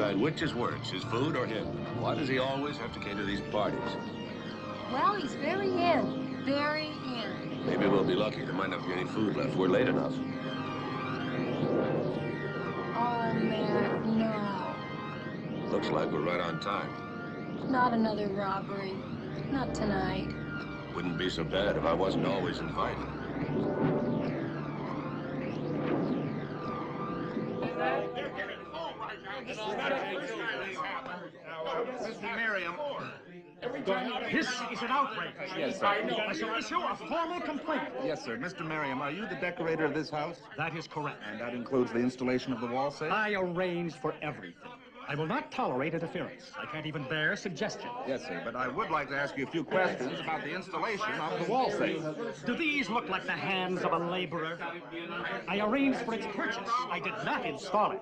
decide which is worse, his food or him. Why does he always have to cater these parties? Well, he's very in. Very in. Maybe we'll be lucky. There might not be any food left. We're late enough. Oh, Matt, no. Looks like we're right on time. Not another robbery. Not tonight. Wouldn't be so bad if I wasn't always invited. Mr. Merriam, this is an outrage. Yes, sir. I shall issue a formal complaint. Yes, sir. Mr. Merriam, are you the decorator of this house? That is correct. And that includes the installation of the wall safe? I arranged for everything. I will not tolerate interference. I can't even bear suggestion. Yes, sir, but I would like to ask you a few questions about the installation of the wall safe. Do these look like the hands of a laborer? I arranged for its purchase. I did not install it.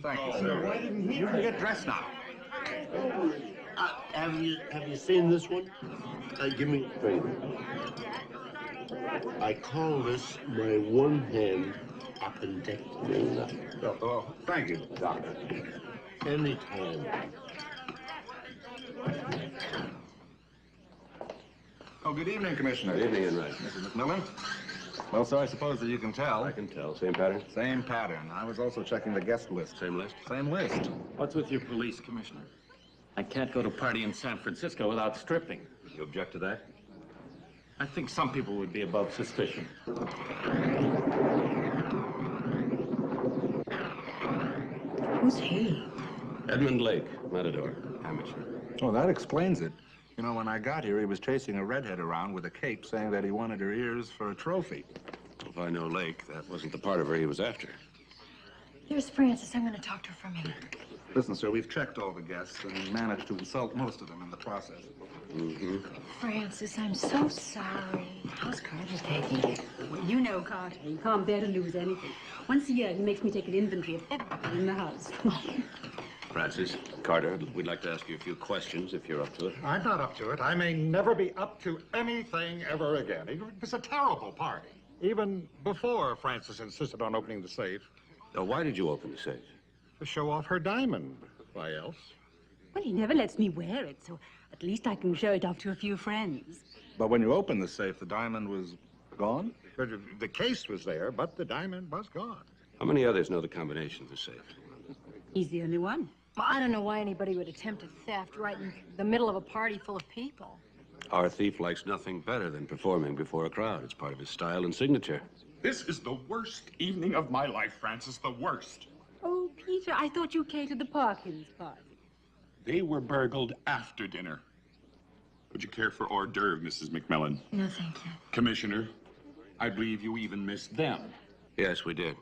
Thank you, sir. You can get dressed now. Have you seen this one? Give me a favor. I call this my one-hand appendectomy. Oh, thank you, Doctor. Anytime. Oh, good evening, Commissioner. Good evening, Enright. Mrs. McMillan. Well, sir, I suppose that you can tell. I can tell. Same pattern? Same pattern. I was also checking the guest list. Same list? Same list. What's with your police, Commissioner? I can't go to a party in San Francisco without stripping. You object to that? I think some people would be above suspicion. Who's he? Edmund Lake, Matador, amateur. Oh, that explains it. You know, when I got here, he was chasing a redhead around with a cape saying that he wanted her ears for a trophy. If I know Lake, that wasn't the part of her he was after. There's Francis. I'm going to talk to her for a minute. Listen, sir, we've checked all the guests and managed to insult most of them in the process. Mm-hmm. Francis, I'm so sorry. How's Carter taking it? Well, you know Carter. You can't bear to lose anything. Once a year, he makes me take an inventory of everything in the house. Francis, Carter, we'd like to ask you a few questions if you're up to it. I'm not up to it. I may never be up to anything ever again. It was a terrible party. Even before Francis insisted on opening the safe. Now, why did you open the safe? To show off her diamond. Why else? Well, he never lets me wear it, so at least I can show it off to a few friends. But when you opened the safe, the diamond was gone? The case was there, but the diamond was gone. How many others know the combination of the safe? He's the only one. Well, I don't know why anybody would attempt a theft right in the middle of a party full of people. Our thief likes nothing better than performing before a crowd. It's part of his style and signature. This is the worst evening of my life, Francis, the worst. Oh, Peter, I thought you catered the Parkins party. They were burgled after dinner. Would you care for hors d'oeuvre, Mrs. McMillan? No, thank you. Commissioner, I believe you even missed them. Yes, we did.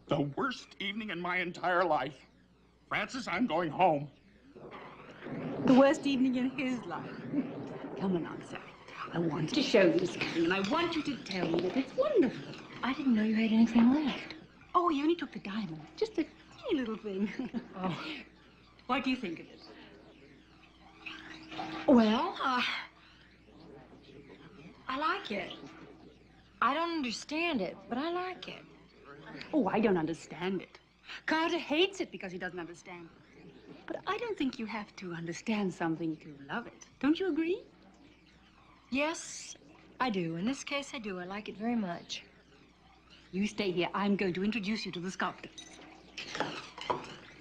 The worst evening in my entire life. Francis, I'm going home. The worst evening in his life. Come along, sir. I want to show you something, and I want you to tell me that it's wonderful. I didn't know you had anything left. Oh, he only took the diamond. Just a teeny little thing. Oh. What do you think of it? Well, I like it. I don't understand it, but I like it. Oh, I don't understand it. Carter hates it because he doesn't understand it. But I don't think you have to understand something to love it. Don't you agree? Yes, I do. In this case, I do. I like it very much. You stay here. I'm going to introduce you to the sculptor.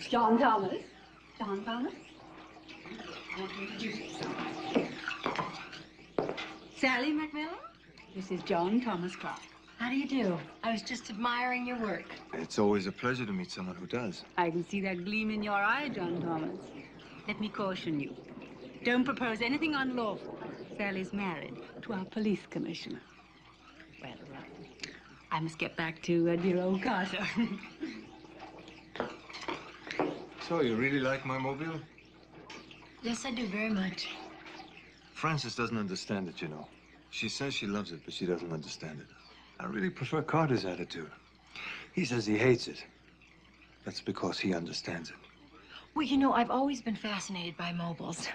John Thomas. John Thomas. I want to introduce you. Sally McMillan? This is John Thomas Clark. How do you do? I was just admiring your work. It's always a pleasure to meet someone who does. I can see that gleam in your eye, John Thomas. Let me caution you. Don't propose anything unlawful. Sally's married to our police commissioner. Well, I must get back to dear old Carter. So, you really like my mobile? Yes, I do very much. Frances doesn't understand it, you know. She says she loves it, but she doesn't understand it. I really prefer Carter's attitude. He says he hates it. That's because he understands it. Well, you know, I've always been fascinated by mobiles.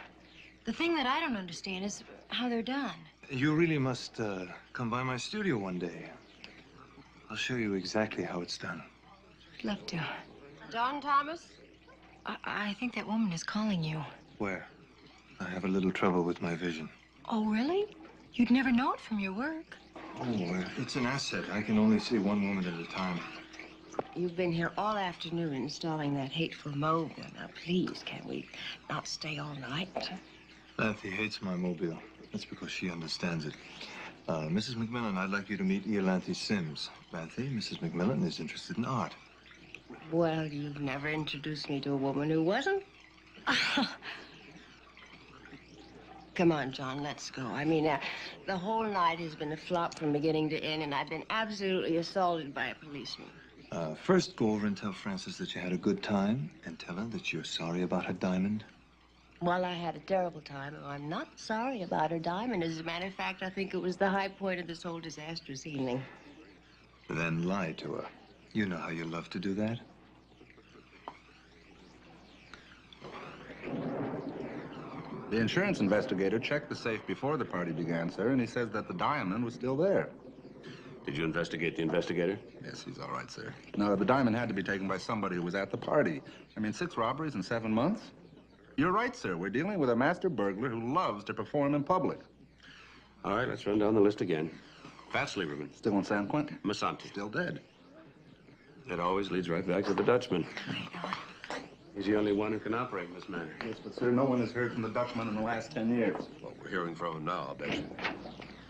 The thing that I don't understand is how they're done. You really must come by my studio one day. I'll show you exactly how it's done. I'd love to. John Thomas, I think that woman is calling you. Where? I have a little trouble with my vision. Oh, really? You'd never know it from your work. Oh, it's an asset. I can only see one woman at a time. You've been here all afternoon installing that hateful mobile. Now, please, can we not stay all night? Banthy hates my mobile. That's because she understands it. Mrs. McMillan, I'd like you to meet Iolanthe Sims. Banthy, Mrs. McMillan is interested in art. Well, you've never introduced me to a woman who wasn't. Come on, John, let's go. I mean, the whole night has been a flop from beginning to end, and I've been absolutely assaulted by a policeman. First, go over and tell Frances that you had a good time, and tell her that you're sorry about her diamond. Well, I had a terrible time. I'm not sorry about her diamond. As a matter of fact, I think it was the high point of this whole disastrous evening. Then lie to her. You know how you love to do that. The insurance investigator checked the safe before the party began, sir, and he says that the diamond was still there. Did you investigate the investigator? Yes, he's all right, sir. No, the diamond had to be taken by somebody who was at the party. I mean, 6 robberies in 7 months? You're right, sir. We're dealing with a master burglar who loves to perform in public. All right, let's run down the list again. Fats Lieberman. Still in San Quentin? Massanti. Still dead. It always leads right back to the Dutchman. He's the only one who can operate in this manner. Yes, but, sir, no one has heard from the Dutchman in the last 10 years. Well, we're hearing from him now, I'll bet you.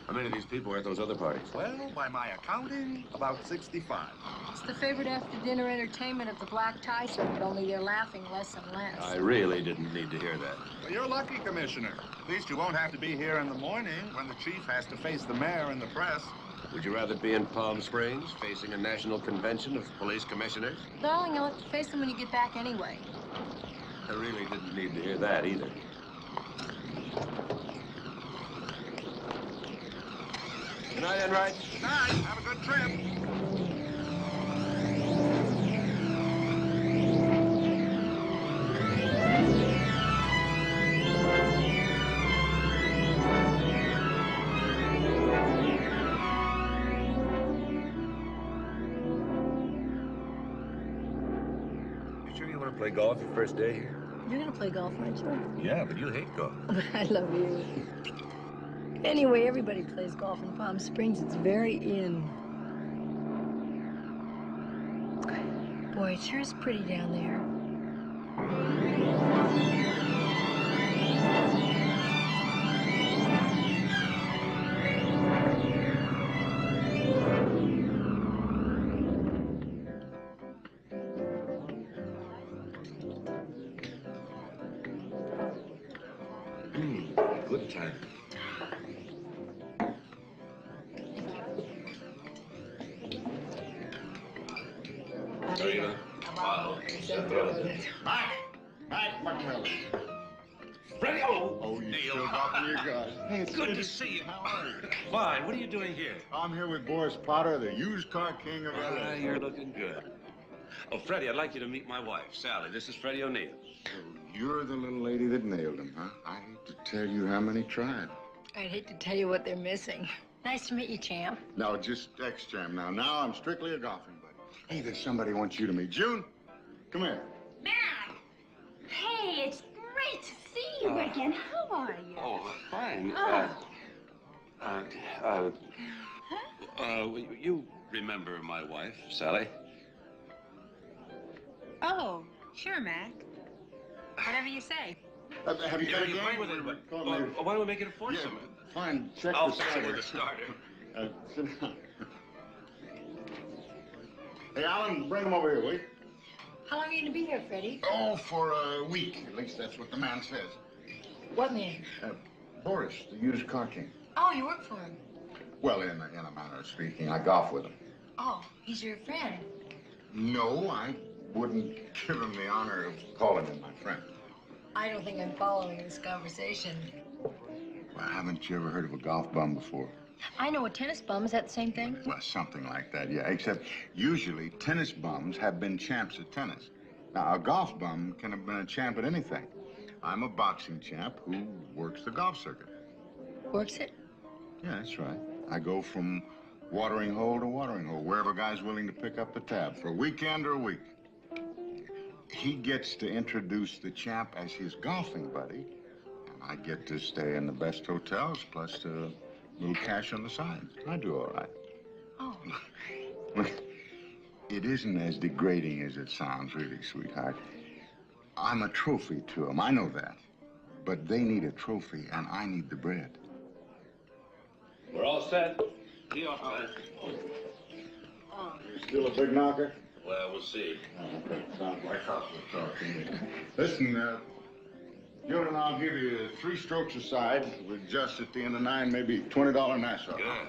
How many of these people were at those other parties? Well, by my accounting, about 65. It's the favorite after-dinner entertainment of the black tie circuit, only they're laughing less and less. I really didn't need to hear that. Well, you're lucky, Commissioner. At least you won't have to be here in the morning when the chief has to face the mayor and the press. Would you rather be in Palm Springs, facing a national convention of police commissioners? Darling, you'll have to face them when you get back anyway. I really didn't need to hear that either. Good night, Enright. Good night. Have a good trip. You sure you want to play golf your first day here? You're gonna play golf, aren't you? Yeah, but you hate golf. But I love you. Anyway, everybody plays golf in Palm Springs. It's very in. Boy, it sure is pretty down there. Good time. Mike McMillan. Freddie! Oh, you still got your guys. Hey, it's Good to see you. How are you? Fine. What are you doing here? I'm here with Boris Potter, the used car king of LA. You're looking good. Oh, Freddie, I'd like you to meet my wife, Sally. This is Freddie O'Neill. You're the little lady that nailed him, huh? I hate to tell you how many tried. I'd hate to tell you what they're missing. Nice to meet you, champ. No, just ex-champ. Now I'm strictly a golfing buddy. Hey, there's somebody wants you to meet. June, come here. Mac! Hey, it's great to see you again. How are you? Oh, fine. Oh. You remember my wife, Sally? Oh, sure, Mac. Whatever you say. Have you got a You game? playing with anybody? Why don't we make it a foursome? Yeah, fine. Check I'll the fix it starter. with a starter. Sit down. Hey, Alan, bring him over here, will you? How long are you gonna be here, Freddie? Oh, for a week. At least that's what the man says. What man? Boris, the used car king. Oh, you work for him. Well, in a manner of speaking, I golf with him. Oh, he's your friend. No, I wouldn't give him the honor of calling him my friend. I don't think I'm following this conversation. Well, haven't you ever heard of a golf bum before? I know a tennis bum. Is that the same thing? Well, something like that, yeah. Except usually tennis bums have been champs at tennis. Now, a golf bum can have been a champ at anything. I'm a boxing champ who works the golf circuit. Works it? Yeah, that's right. I go from watering hole to watering hole, wherever a guy's willing to pick up the tab for a weekend or a week. he gets to introduce the champ as his golfing buddy, and I get to stay in the best hotels, plus a little cash on the side. I do all right. Oh. It isn't as degrading as it sounds, really, sweetheart. I'm a trophy to them, I know that. But they need a trophy, and I need the bread. We're all set. See you off, guys. You still a big knocker? Well, we'll see. Oh, okay. Sounds like hospital talk to me. Listen, you and I'll give you 3 strokes a side with just at the end of 9, maybe $20 Nassau. Good.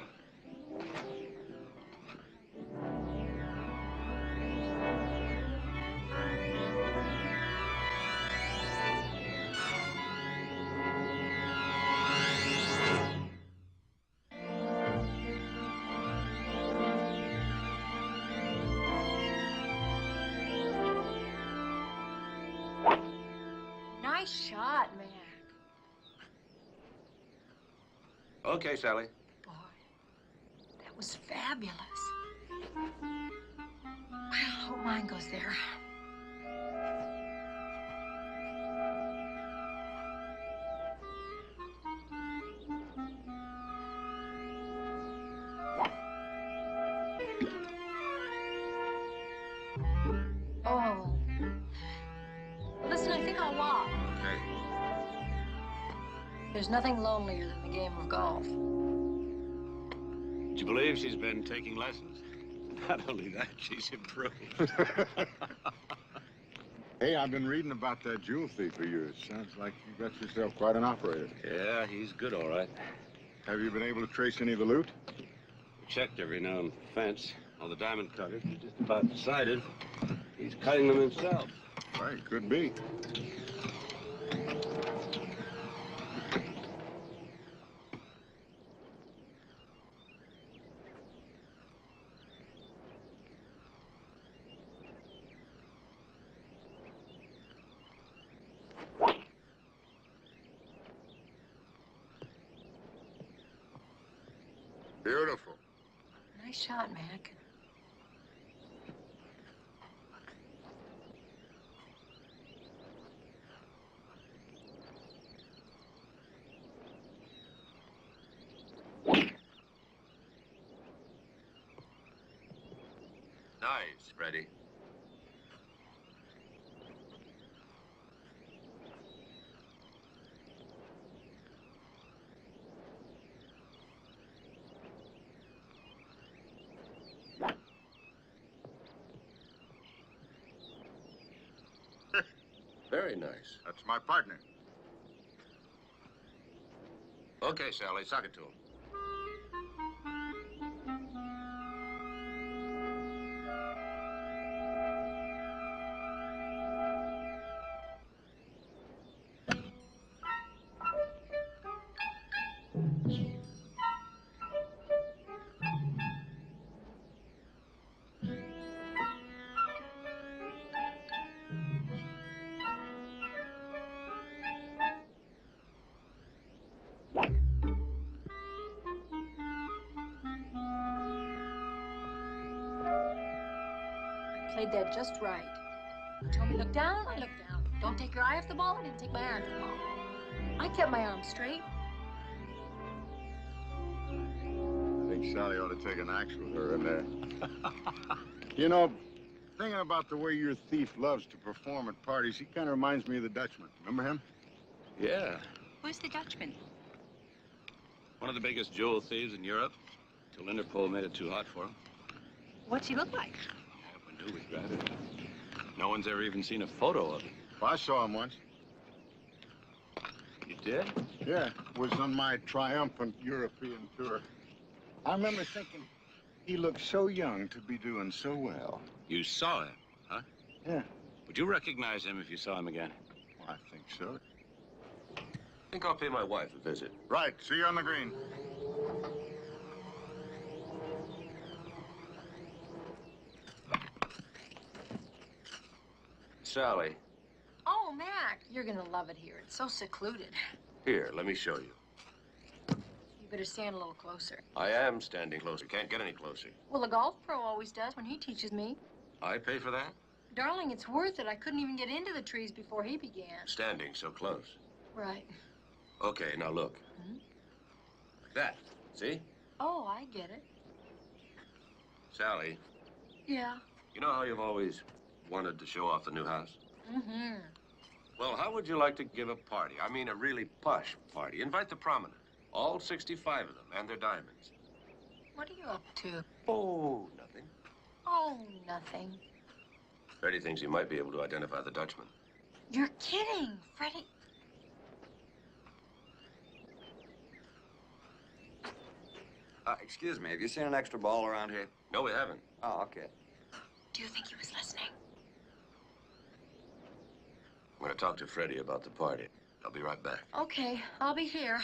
Nice shot, Mac. Okay, Sally. Boy, that was fabulous. Well, I hope mine goes there. Oh. Listen, I think I'll walk. Okay. There's nothing lonelier than the game of golf. Did you believe she's been taking lessons? Not only that, she's improved. Hey, I've been reading about that jewel thief of yours. Sounds like you got yourself quite an operator. Yeah, he's good, all right. Have you been able to trace any of the loot? We checked every now and fence. All the diamond cutters. We just about decided he's cutting them himself. Right, could be. Beautiful. Nice shot, Mac. Nice. Ready. Very nice. That's my partner. Okay, Sally, sock it to him. Played that just right. You told me look down, I looked down. Don't take your eye off the ball, I didn't take my eye off the ball. I kept my arm straight. I think Sally ought to take an axe with her in there. You know, thinking about the way your thief loves to perform at parties, he kind of reminds me of the Dutchman. Remember him? Yeah. Who's the Dutchman? One of the biggest jewel thieves in Europe. Till Interpol made it too hot for him. What's he look like? When do we grab it? No one's ever even seen a photo of him. Well, I saw him once. You did? Yeah, it was on my triumphant European tour. I remember thinking, he looked so young to be doing so well. You saw him, huh? Yeah. Would you recognize him if you saw him again? Well, I think so. I think I'll pay my wife a visit. Right, see you on the green. Sally, Oh, Mac, you're gonna love it here. It's so secluded. here, let me show you. You better stand a little closer. I am standing closer. Can't get any closer. Well, the golf pro always does when he teaches me. I pay for that? Darling, it's worth it. I couldn't even get into the trees before he began. Standing so close. Right. Okay, now look. Like that. See? Oh, I get it. Sally, Yeah. you know how you've always wanted to show off the new house? Mm-hmm. Well, how would you like to give a party? I mean, a really posh party. Invite the prominent. All 65 of them and their diamonds. What are you up to? Oh, nothing. Oh, nothing. Freddie thinks he might be able to identify the Dutchman. You're kidding, Freddie. Excuse me, have you seen an extra ball around here? No, we haven't. Oh, okay. Do you think he was listening? I'm going to talk to Freddie about the party. I'll be right back. Okay, I'll be here.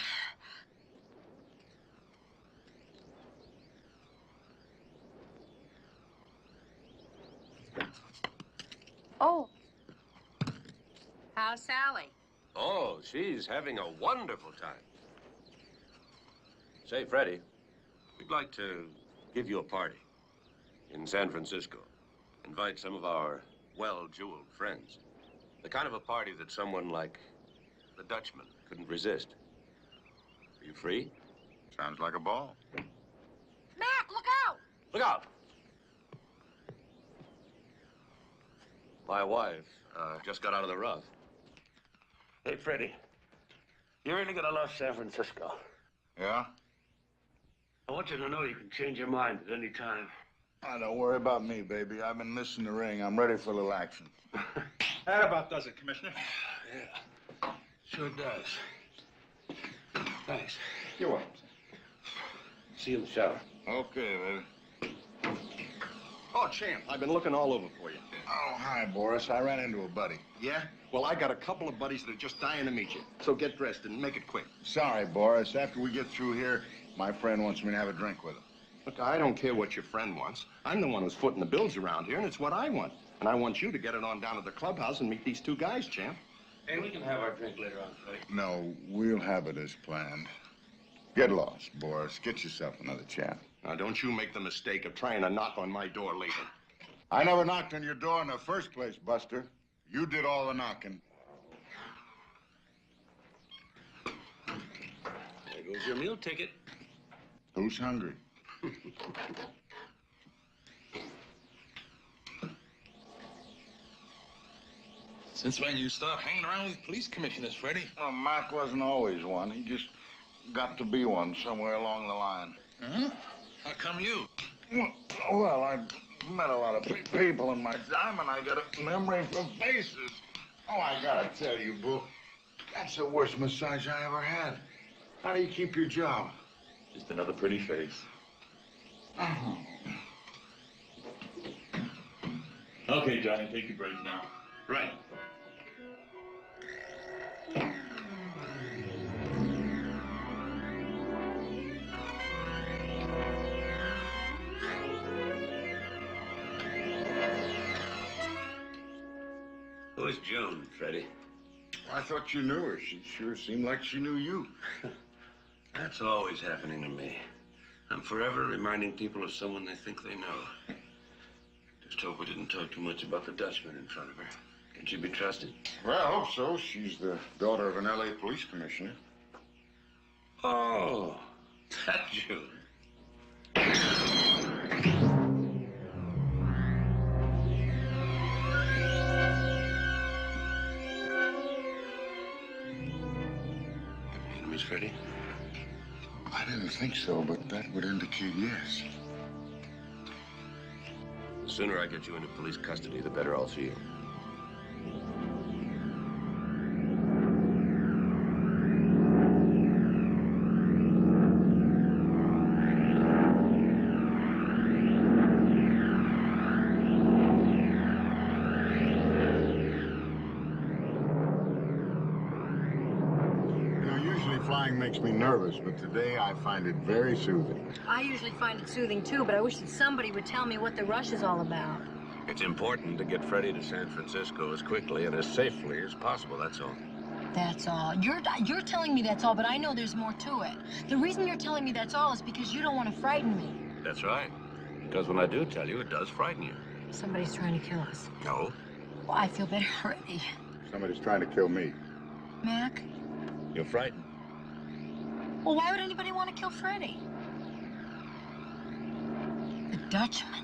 Oh. How's Sally? Oh, she's having a wonderful time. Say, Freddie, we'd like to give you a party in San Francisco. Invite some of our well-jeweled friends. The kind of a party that someone like the Dutchman couldn't resist. Are you free? Sounds like a ball. Mac, look out! Look out! My wife just got out of the rough. Hey, Freddie, you're really gonna love San Francisco. Yeah? I want you to know you can change your mind at any time. Oh, don't worry about me, baby. I've been missing the ring. I'm ready for a little action. That about does it, Commissioner. Yeah, sure does. Thanks. You're welcome. See you in the shower. Okay, baby. Oh, Champ, I've been looking all over for you. Oh, hi, Boris. I ran into a buddy. Yeah? Well, I got a couple of buddies that are just dying to meet you. So get dressed and make it quick. Sorry, Boris. After we get through here, my friend wants me to have a drink with him. Look, I don't care what your friend wants. I'm the one who's footing the bills around here, and it's what I want. And I want you to get it on down to the clubhouse and meet these two guys, Champ. Hey, we can have our drink later on, Freddie. No, we'll have it as planned. Get lost, Boris. Get yourself another chap. Now, don't you make the mistake of trying to knock on my door later. I never knocked on your door in the first place, Buster. You did all the knocking. There goes your meal ticket. Who's hungry? Since when you stopped hanging around with police commissioners, Freddie? Well, Mac wasn't always one. He just got to be one somewhere along the line. Huh? How come you? Well, I met a lot of people in my time, and I got a memory for faces. Oh, I gotta tell you, Boo, that's the worst massage I ever had. How do you keep your job? Just another pretty face. Oh. Okay, Johnny, take your break now. Right. Who's June, Freddie? I thought you knew her. She sure seemed like she knew you. That's always happening to me. I'm forever reminding people of someone they think they know. Just hope we didn't talk too much about the Dutchman in front of her. Can she be trusted? Well, I hope so. She's the daughter of an L.A. police commissioner. Oh, that June. Enemies, Freddie? I didn't think so, but that would indicate yes. The sooner I get you into police custody, the better I'll feel. Flying makes me nervous, but today I find it very soothing. I usually find it soothing, too, but I wish that somebody would tell me what the rush is all about. It's important to get Freddie to San Francisco as quickly and as safely as possible, that's all. That's all. You're telling me that's all, but I know there's more to it. The reason you're telling me that's all is because you don't want to frighten me. That's right. Because when I do tell you, it does frighten you. Somebody's trying to kill us. No. Well, I feel better already. Somebody's trying to kill me. Mac? You're frightened. Well, why would anybody want to kill Freddie? The Dutchman.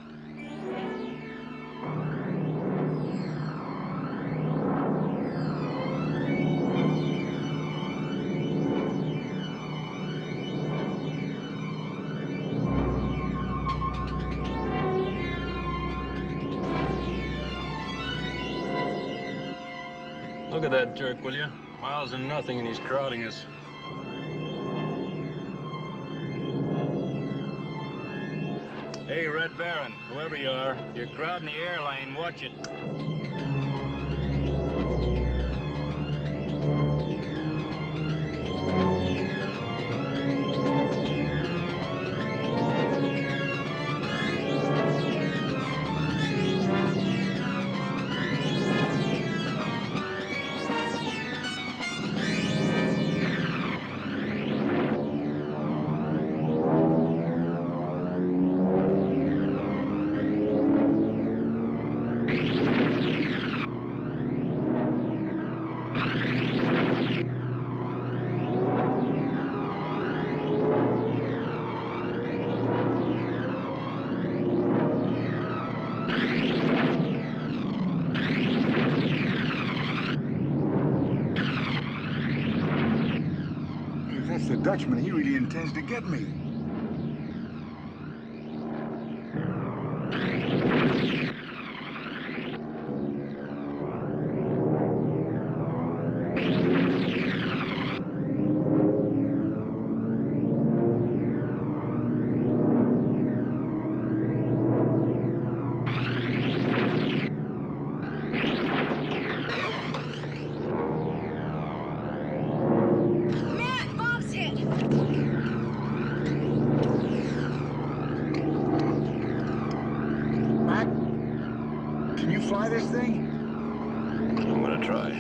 Look at that jerk, will you? Miles and nothing, and he's crowding us. Hey, Red Baron, whoever you are, you're crowding the airline. Watch it. The Dutchman, he really intends to get me. This thing? I'm gonna try.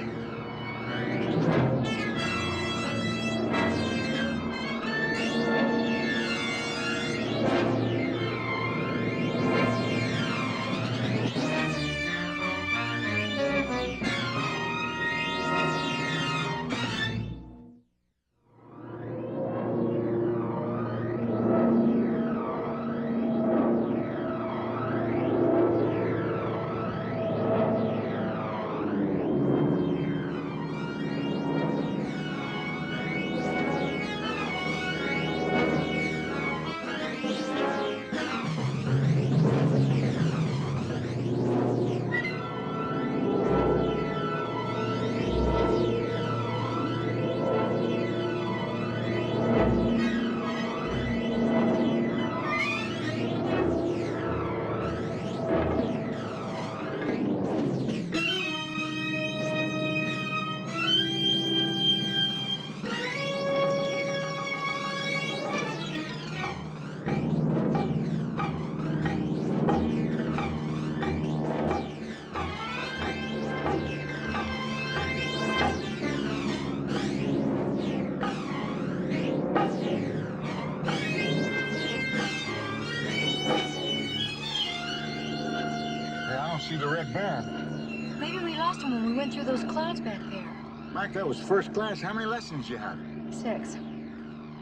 See the Red Baron. Maybe we lost him when we went through those clouds back there. Mike, that was first class. How many lessons you had? 6.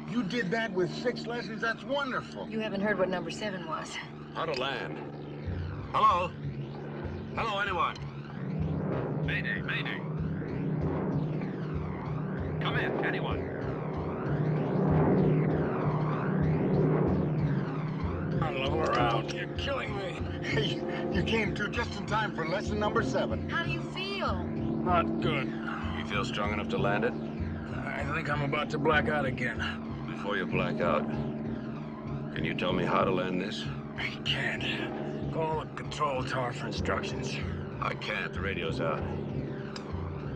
You did that with 6 lessons? That's wonderful. You haven't heard what number 7 was. How to land. Hello? Hello, anyone? Mayday, mayday. Come in, anyone. Look around. You're killing me. Hey, you came to just in time for lesson number 7. How do you feel? Not good. You feel strong enough to land it? I think I'm about to black out again. Before you black out, can you tell me how to land this? I can't. Call the control tower for instructions. I can't. The radio's out.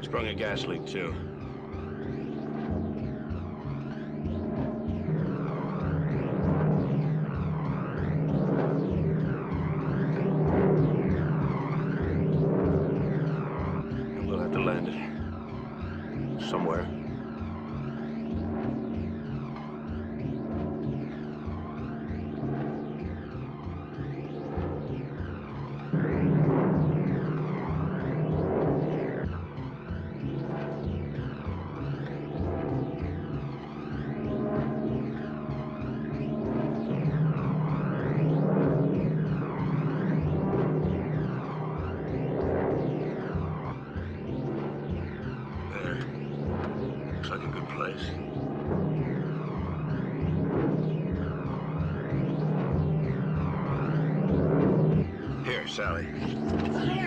Sprung a gas leak, too. We'll have to land it. Somewhere. there. Looks like a good place. Here, Sally.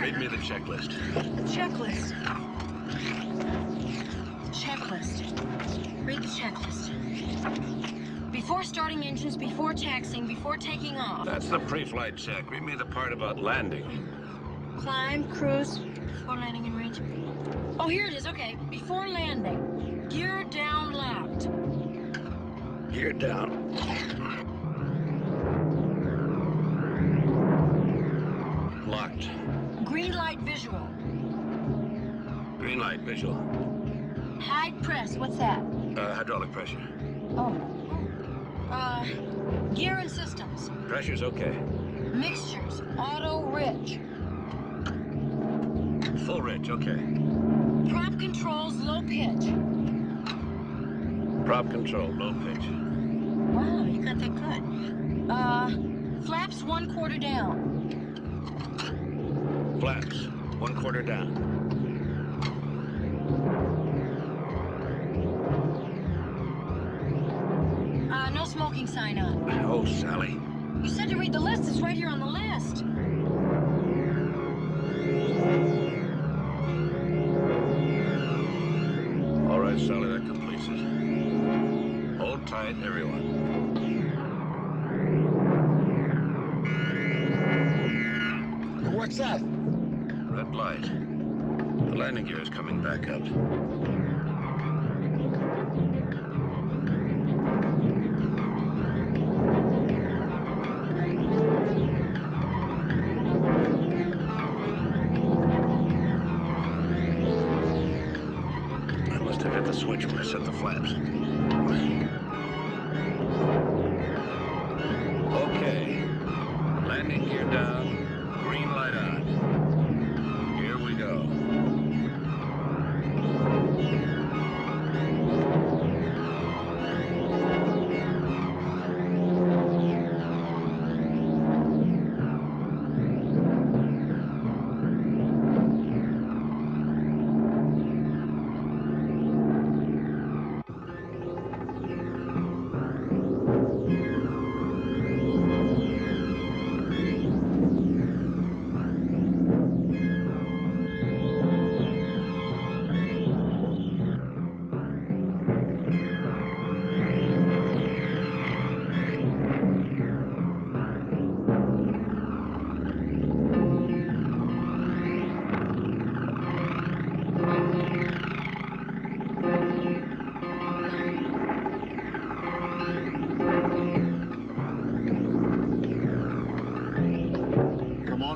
Read me the checklist. The checklist. Checklist. Read the checklist. Before starting engines, before taxiing, before taking off. That's the pre-flight check. Read me the part about landing. Climb, cruise, before landing in range. Oh, here it is, okay. Before landing, gear down locked. Gear down. Locked. Green light visual. Green light visual. Hide press, what's that? Hydraulic pressure. Oh. Gear and systems. Pressure's okay. Mixtures, auto rich. Full rich, okay. Prop controls, low pitch. Prop control, low pitch. Wow, you got that good. Flaps 1/4 down. Flaps, 1/4 down. No smoking sign on. Oh, Sally. You said to read the list. It's right here on the list. All right, Sally, that completes it. Hold tight, everyone. What's that? Red light. The landing gear is coming back up. I must have hit the switch when I set the flaps. Okay. Landing gear down. Green light on. Here we go.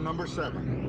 Number 7.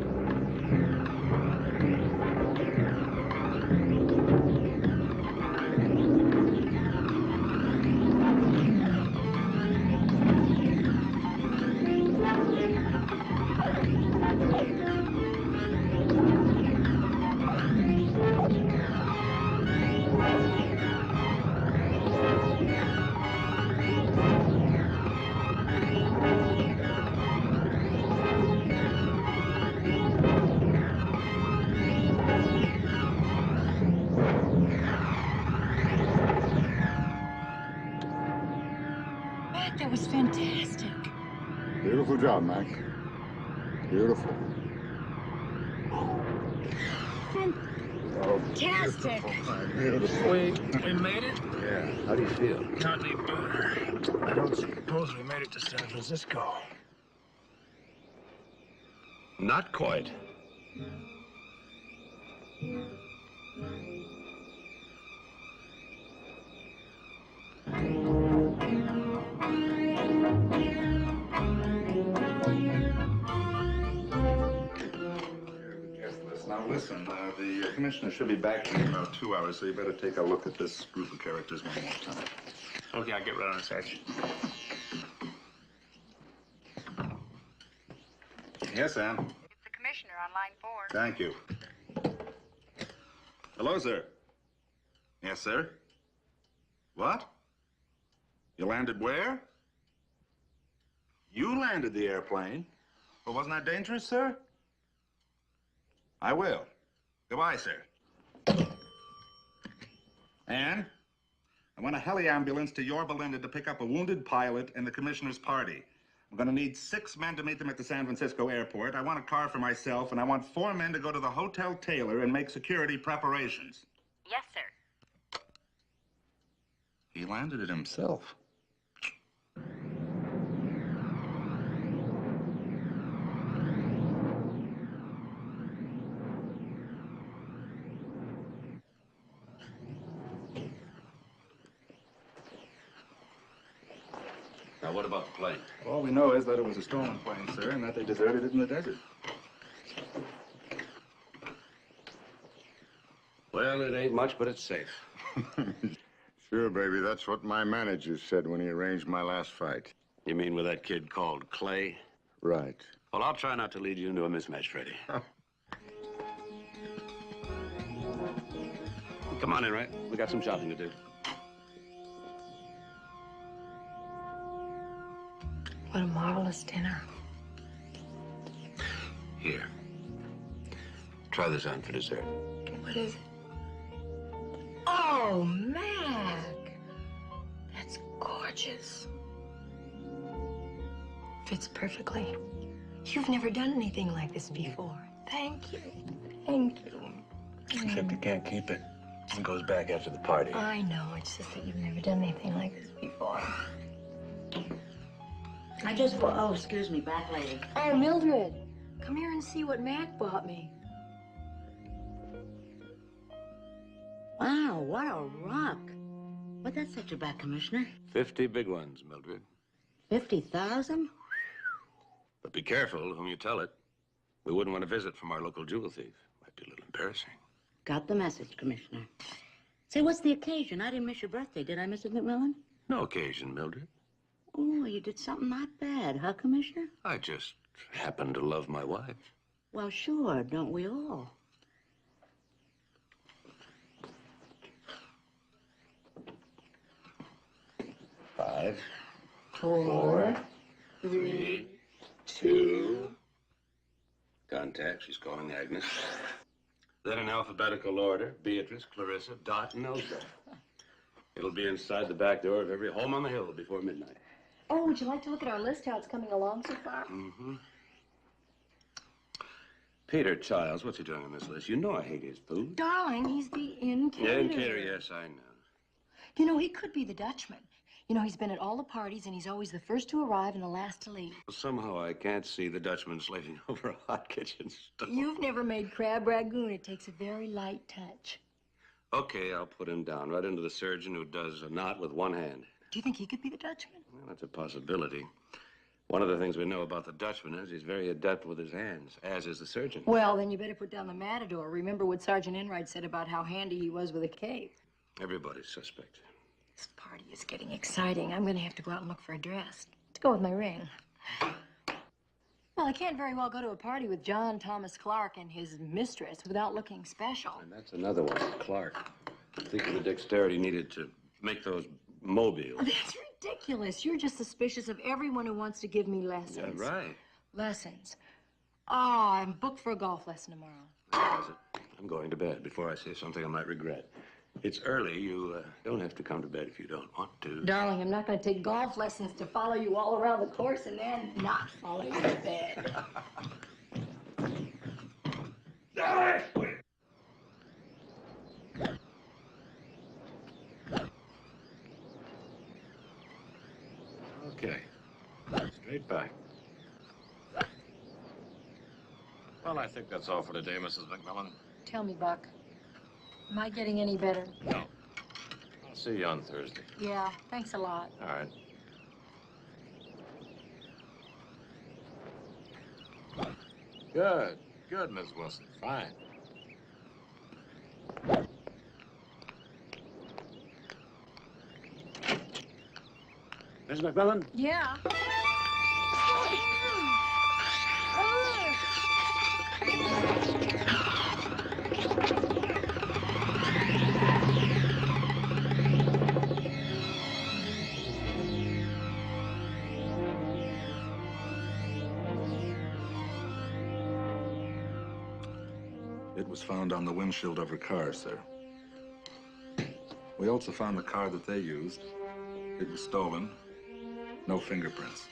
That was fantastic. Beautiful job, Mac. Beautiful. Fantastic. Beautiful. We made it? Yeah. How do you feel? Hardly better. I don't suppose we made it to San Francisco. Not quite. Now listen, the commissioner should be back in about 2 hours, so you better take a look at this group of characters one more time. Okay, I'll get right on the search. Yes, Ann. It's the commissioner on line 4. Thank you. Hello, sir. Yes, sir. What? You landed where? You landed the airplane. Well, wasn't that dangerous, sir? I will. Goodbye, sir. Ann, I want a heli ambulance to Yorba Linda to pick up a wounded pilot and the commissioner's party. I'm going to need 6 men to meet them at the San Francisco airport. I want a car for myself, and I want 4 men to go to the Hotel Taylor and make security preparations. Yes, sir. He landed it himself. Now, what about the plane? All we know is that it was a stolen plane, sir, and that they deserted it in the desert. Well, it ain't much, but it's safe. Sure, baby. That's what my manager said when he arranged my last fight. You mean with that kid called Clay? Right. Well, I'll try not to lead you into a mismatch, Freddie. Come on in, right? We got some shopping to do. What a marvelous dinner. Here. Try this on for dessert. What is it? Oh, Mac. That's gorgeous. Fits perfectly. You've never done anything like this before. Thank you. Thank you. Except you can't keep it. It goes back after the party. I know. It's just that you've never done anything like this before. I just bought, oh, excuse me, back lady. Oh, Mildred, come here and see what Mac bought me. Wow, what a rock. What'd that set you back, Commissioner? 50 big ones, Mildred. 50,000? But be careful whom you tell it. We wouldn't want a visit from our local jewel thief. Might be a little embarrassing. Got the message, Commissioner. Say, what's the occasion? I didn't miss your birthday, did I, Mrs. McMillan? No occasion, Mildred. Oh, you did something not bad, huh, Commissioner? I just happen to love my wife. Well, sure, don't we all? Five, 4, 3, 2. Contact, she's calling Agnes. Then in alphabetical order, Beatrice, Clarissa, Dot, and Elsa. It'll be inside the back door of every home on the hill before midnight. Oh, would you like to look at our list, how it's coming along so far? Mm-hmm. Peter Childs, what's he doing on this list? You know I hate his food. Darling, he's the inn caterer. Yeah, inn caterer, yes, I know. You know, he could be the Dutchman. You know, he's been at all the parties, and he's always the first to arrive and the last to leave. Well, somehow I can't see the Dutchman slaving over a hot kitchen stove. You've never made crab ragoon. It takes a very light touch. Okay, I'll put him down right into the surgeon who does a knot with one hand. Do you think he could be the Dutchman? Well, that's a possibility. One of the things we know about the Dutchman is he's very adept with his hands, as is the surgeon. Well, then you better put down the matador. Remember what Sergeant Enright said about how handy he was with a cape. Everybody's suspect. This party is getting exciting. I'm going to have to go out and look for a dress to go with my ring. Well, I can't very well go to a party with John Thomas Clark and his mistress without looking special. And that's another one, Clark. Think of the dexterity needed to make those mobiles. That's ridiculous. You're just suspicious of everyone who wants to give me lessons. Yeah, right. Lessons. Oh, I'm booked for a golf lesson tomorrow. How's it? I'm going to bed before I say something I might regret. It's early. You don't have to come to bed if you don't want to. Darling, I'm not going to take golf lessons to follow you all around the course and then not follow you to bed. Okay. Straight back. Well, I think that's all for today, Mrs. McMillan. Tell me, Buck, am I getting any better? No. I'll see you on Thursday. Yeah, thanks a lot. All right. Good. Good, Miss Wilson. Fine. Miss McMillan? Yeah. It was found on the windshield of her car, sir. We also found the car that they used. It was stolen. No fingerprints.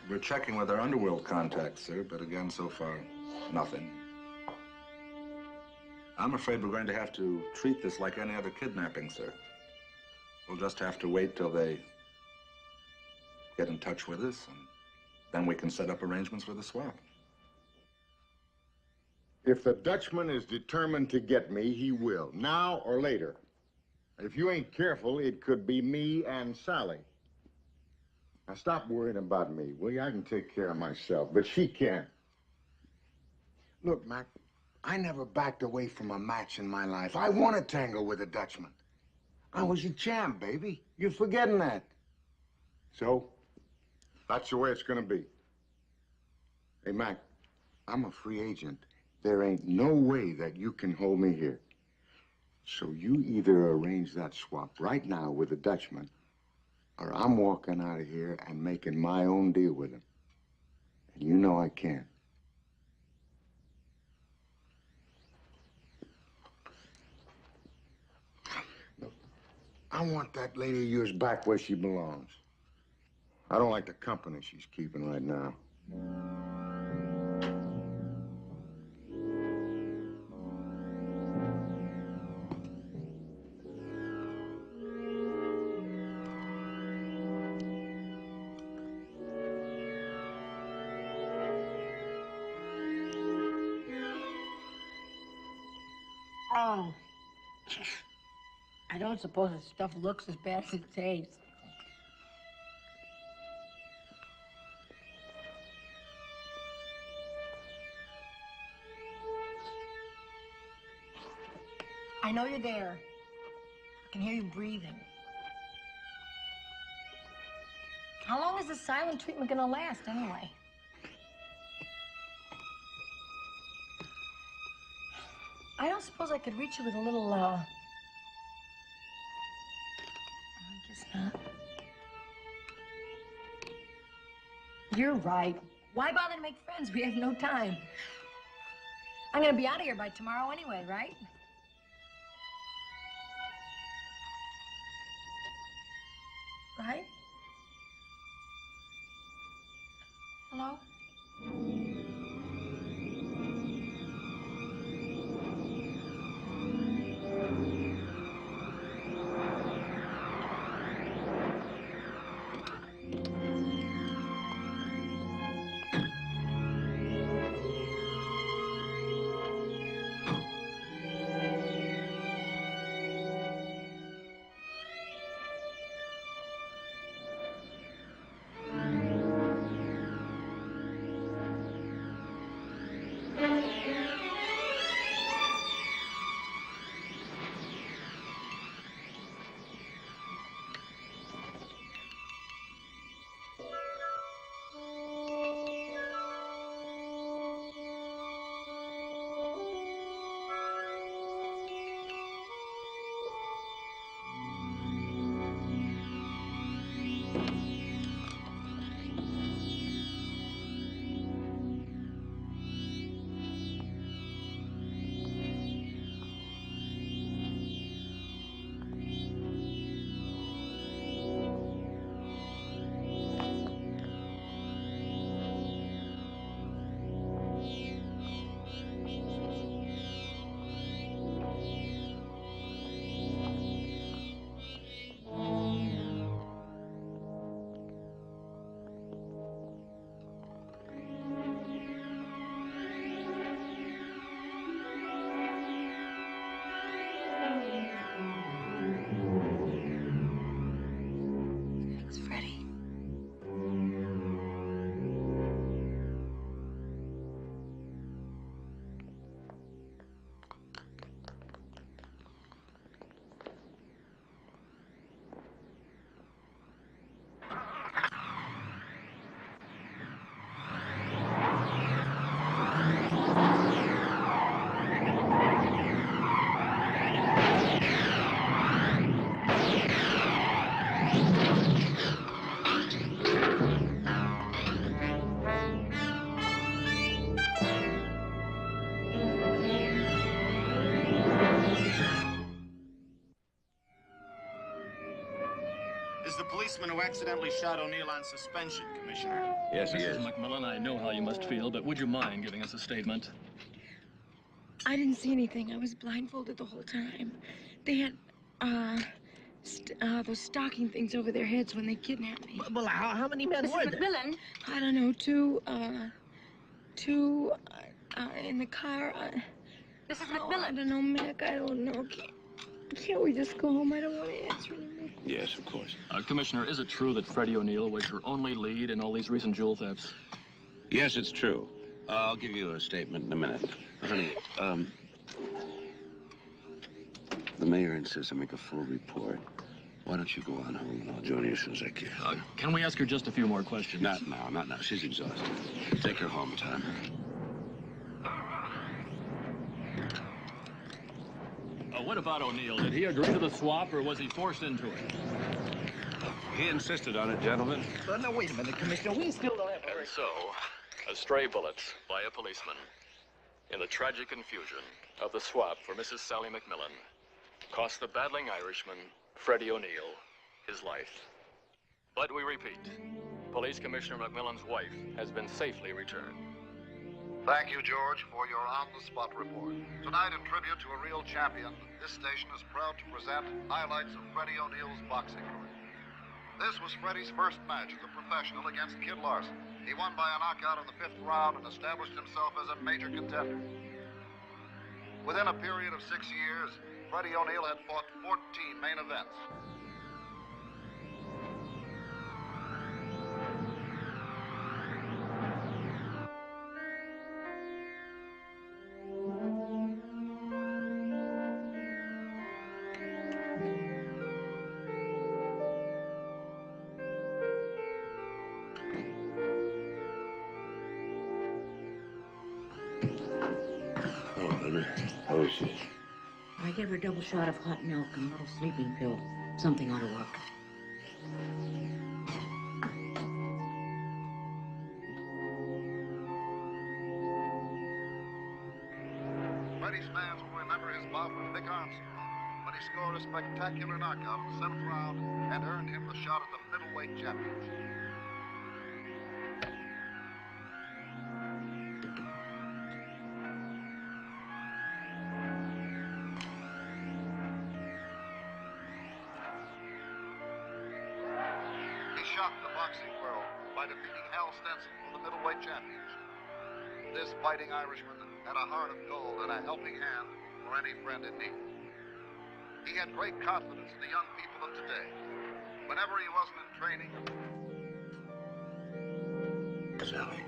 We're checking with our underworld contacts, sir, but again, so far, nothing. I'm afraid we're going to have to treat this like any other kidnapping, sir. We'll just have to wait till they get in touch with us, and then we can set up arrangements for the swap. If the Dutchman is determined to get me, he will, now or later. If you ain't careful, it could be me and Sally. Now stop worrying about me, will you? I can take care of myself, but she can't. Look, Mac, I never backed away from a match in my life. I want to tangle with a Dutchman. I was a champ, baby. You're forgetting that. So, that's the way it's gonna be. Hey, Mac, I'm a free agent. There ain't no way that you can hold me here. So you either arrange that swap right now with the Dutchman, or I'm walking out of here and making my own deal with him. And you know I can't. Look, I want that lady of yours back where she belongs. I don't like the company she's keeping right now. Oh. I don't suppose this stuff looks as bad as it tastes. I know you're there. I can hear you breathing. How long is this silent treatment gonna last, anyway? I don't suppose I could reach you with a little, I guess not. You're right. Why bother to make friends? We have no time. I'm gonna be out of here by tomorrow anyway, right? Right? Hello? is the policeman who accidentally shot O'Neill on suspension, Commissioner. Yes, he is. Mrs. McMillan, I know how you must feel, but would you mind giving us a statement? I didn't see anything. I was blindfolded the whole time. They had, those stocking things over their heads when they kidnapped me. Well, how many men were there? McMillan? I don't know, two in the car. Mrs. Oh, McMillan? I don't know, Mick. I don't know. Can't we just go home? I don't want to answer anymore. Yes, of course. Commissioner, is it true that Freddie O'Neill was your only lead in all these recent jewel thefts? Yes, it's true. I'll give you a statement in a minute. Honey, the mayor insists I make a full report. Why don't you go on home and I'll join you as soon as I can. Can we ask her just a few more questions? Not now. She's exhausted. Take her home, Tom. What about O'Neill? Did he agree to the swap or was he forced into it? He insisted on it, gentlemen. No, wait a minute, Commissioner. We still don't have... And so, a stray bullet by a policeman in the tragic confusion of the swap for Mrs. Sally McMillan cost the battling Irishman, Freddie O'Neill, his life. But we repeat, Police Commissioner McMillan's wife has been safely returned. Thank you, George, for your on-the-spot report. Tonight, in tribute to a real champion, this station is proud to present highlights of Freddie O'Neill's boxing career. This was Freddie's first match as a professional against Kid Larson. He won by a knockout in the 5th round and established himself as a major contender. Within a period of 6 years, Freddie O'Neill had fought 14 main events. How is she? I gave her a double shot of hot milk and a little sleeping pill. Something ought to work. Freddie's fans will remember his bout with Vic Armstrong when he scored a spectacular knockout in the 7th round and earned him the shot at the middleweight championship. Shocked the boxing world by defeating Hal Stenson for the middleweight championship. This fighting Irishman had a heart of gold and a helping hand for any friend in need. He had great confidence in the young people of today. Whenever he wasn't in training... Sally.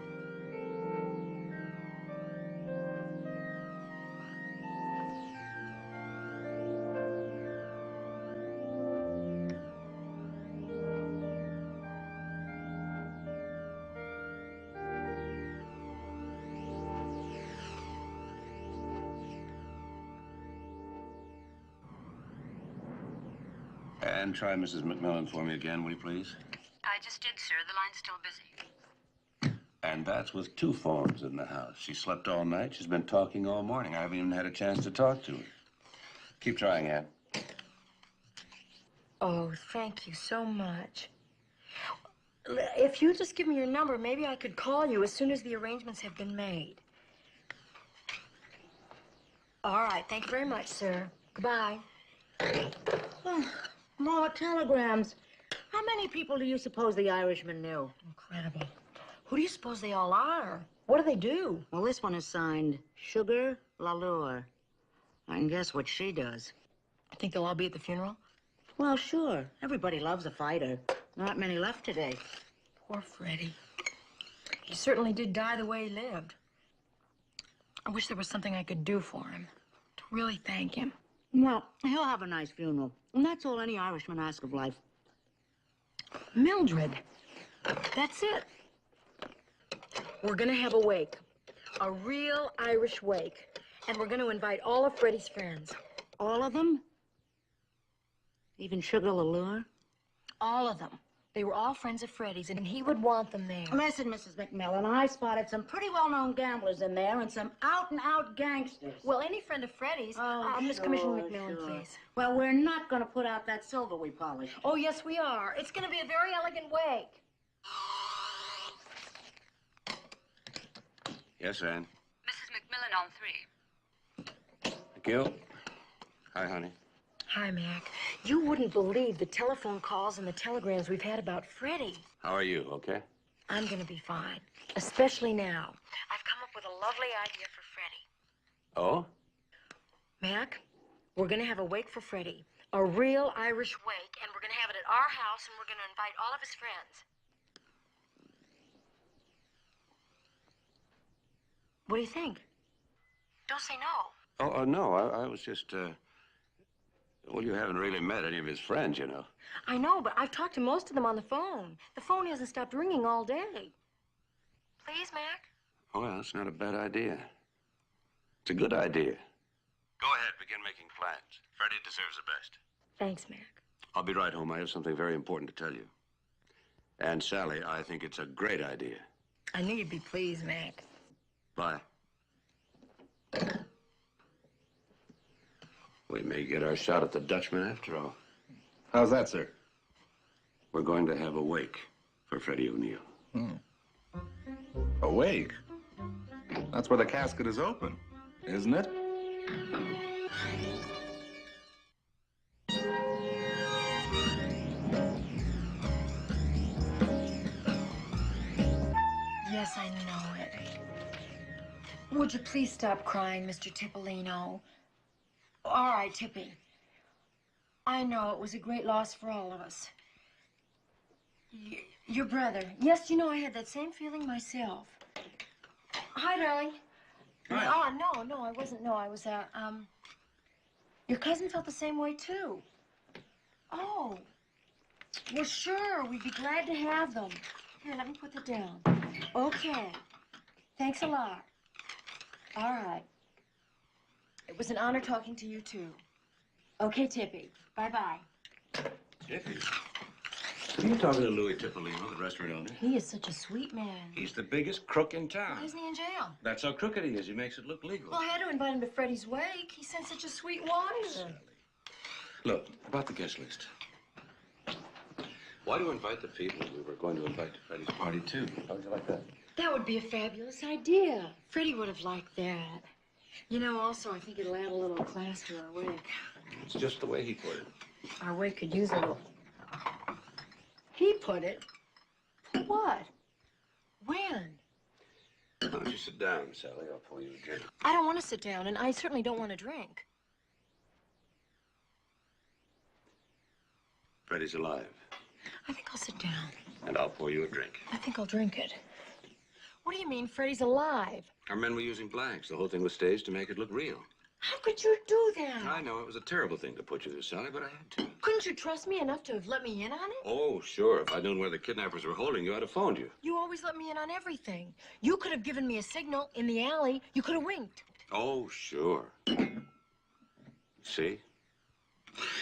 And try Mrs. McMillan for me again, will you please? I just did, sir. The line's still busy. And that's with 2 phones in the house. She slept all night. She's been talking all morning. I haven't even had a chance to talk to her. Keep trying, Ann. Oh, thank you so much. If you just give me your number, maybe I could call you as soon as the arrangements have been made. All right. Thank you very much, sir. Goodbye. Oh, more telegrams. How many people do you suppose the Irishman knew? Incredible. Who do you suppose they all are? What do they do? Well, this one is signed Sugar LaLure. I can guess what she does. I think they'll all be at the funeral? Well, sure. Everybody loves a fighter. Not many left today. Poor Freddie. He certainly did die the way he lived. I wish there was something I could do for him to really thank him. Well, he'll have a nice funeral. And that's all any Irishman asks of life. Mildred, that's it. We're gonna have a wake. A real Irish wake. And we're gonna invite all of Freddie's friends. All of them? Even Sugar LaLure? All of them. They were all friends of Freddie's, and he would want them there. Listen, Mrs. McMillan, I spotted some pretty well-known gamblers in there and some out-and-out gangsters. Well, any friend of Freddie's. Miss Commissioner McMillan, please. Well, we're not going to put out that silver we polished. Oh, yes, we are. It's going to be a very elegant wake. Yes, Ann. Mrs. McMillan on 3. Thank you. Hi, honey. Hi, Mac. You wouldn't believe the telephone calls and the telegrams we've had about Freddie. How are you, okay? I'm going to be fine, especially now. I've come up with a lovely idea for Freddie. Oh? Mac, we're going to have a wake for Freddie. A real Irish wake, and we're going to have it at our house, and we're going to invite all of his friends. What do you think? Don't say no. No, I was just, well, you haven't really met any of his friends, you know. I know, but I've talked to most of them on the phone. The phone hasn't stopped ringing all day. Please, Mac? Oh, well, it's not a bad idea. It's a good idea. Go ahead, begin making plans. Freddie deserves the best. Thanks, Mac. I'll be right home. I have something very important to tell you. And Sally, I think it's a great idea. I knew you'd be pleased, Mac. Bye. We may get our shot at the Dutchman after all. How's that, sir? We're going to have a wake for Freddie O'Neill. A wake? That's where the casket is open, isn't it? Yes, I know it. Would you please stop crying, Mr. Tippolino? All right, Tippy. I know it was a great loss for all of us. Your brother. Yes, you know, I had that same feeling myself. Hi, darling. Hi. Oh, no, I wasn't. No, I was, your cousin felt the same way, too. Oh. Well, sure, we'd be glad to have them. Here, let me put that down. Okay. Thanks a lot. All right. It was an honor talking to you, too. Okay, Tippy. Bye-bye. Tippy? Are you talking to Louis Tippolino, the restaurant owner? He is such a sweet man. He's the biggest crook in town. Why isn't he in jail? That's how crooked he is. He makes it look legal. Well, I had to invite him to Freddie's wake. He sent such a sweet wire. Look, about the guest list. Why do you invite the people we were going to invite to Freddie's party, too? How would you like that? That would be a fabulous idea. Freddie would have liked that. You know, also, I think it'll add a little class to our wake. It's just the way he put it. Our wake could use a little... He put it? What? When? Why don't you sit down, Sally? I'll pour you a drink. I don't want to sit down, and I certainly don't want to drink. Freddie's alive. I think I'll sit down. And I'll pour you a drink. I think I'll drink it. What do you mean, Freddie's alive? Our men were using blanks. The whole thing was staged to make it look real. How could you do that? I know it was a terrible thing to put you through, Sally, but I had to. Couldn't you trust me enough to have let me in on it? Oh, sure. If I'd known where the kidnappers were holding you, I'd have phoned you. You always let me in on everything. You could have given me a signal in the alley. You could have winked. Oh, sure. See?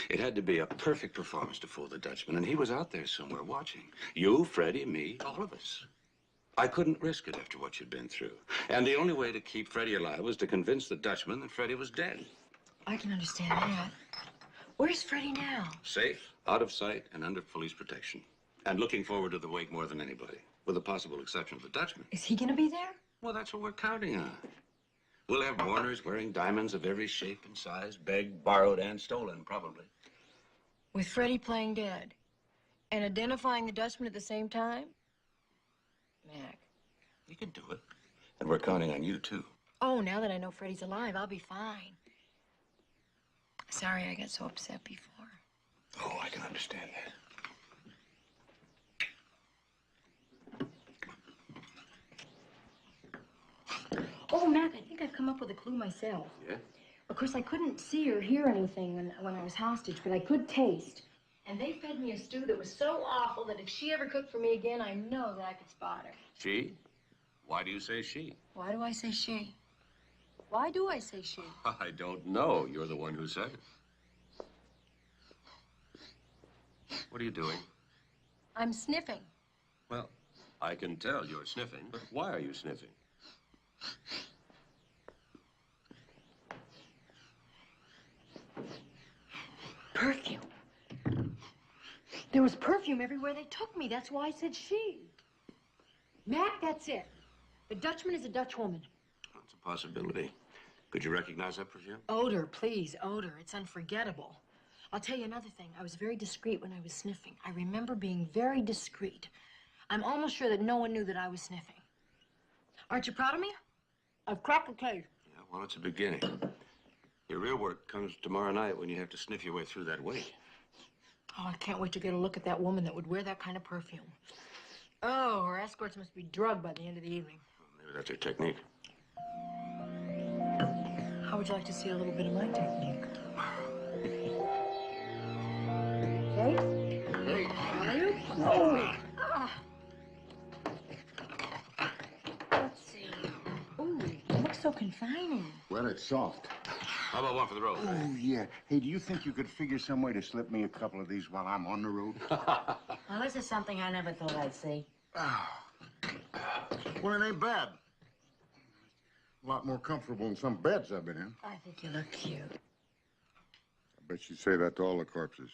It had to be a perfect performance to fool the Dutchman, and he was out there somewhere watching. You, Freddie, me, all of us. I couldn't risk it after what you'd been through. And the only way to keep Freddie alive was to convince the Dutchman that Freddie was dead. I can understand that. Where's Freddie now? Safe, out of sight, and under police protection. And looking forward to the wake more than anybody, with the possible exception of the Dutchman. Is he going to be there? Well, that's what we're counting on. We'll have mourners wearing diamonds of every shape and size, begged, borrowed, and stolen, probably. With Freddie playing dead and identifying the Dutchman at the same time? Mac. You can do it. And we're counting on you, too. Oh, now that I know Freddie's alive, I'll be fine. Sorry I got so upset before. Oh, I can understand that. Oh, Mac, I think I've come up with a clue myself. Yeah? Of course, I couldn't see or hear anything when I was hostage, but I could taste. And they fed me a stew that was so awful that if she ever cooked for me again, I know that I could spot her. She? Why do you say she? Why do I say she? Why do I say she? I don't know. You're the one who said it. What are you doing? I'm sniffing. Well, I can tell you're sniffing, but why are you sniffing? Perfume. There was perfume everywhere they took me. That's why I said she. Mac, that's it. The Dutchman is a Dutch woman. That's a possibility. Could you recognize that perfume? Odor, please, odor. It's unforgettable. I'll tell you another thing. I was very discreet when I was sniffing. I remember being very discreet. I'm almost sure that no one knew that I was sniffing. Aren't you proud of me? I've cracked the case. Yeah, well, it's a beginning. Your real work comes tomorrow night when you have to sniff your way through that wait. Oh, I can't wait to get a look at that woman that would wear that kind of perfume. Oh, her escorts must be drugged by the end of the evening. Well, maybe that's her technique. How would you like to see a little bit of my technique? Okay? Hey. Are you? Oh. Let's see. Ooh, it looks so confining. Well, it's soft. How about one for the road? Oh, yeah. Hey, do you think you could figure some way to slip me a couple of these while I'm on the road? Well, this is something I never thought I'd see. Well, it ain't bad. A lot more comfortable than some beds I've been in. I think you look cute. I bet you say that to all the corpses.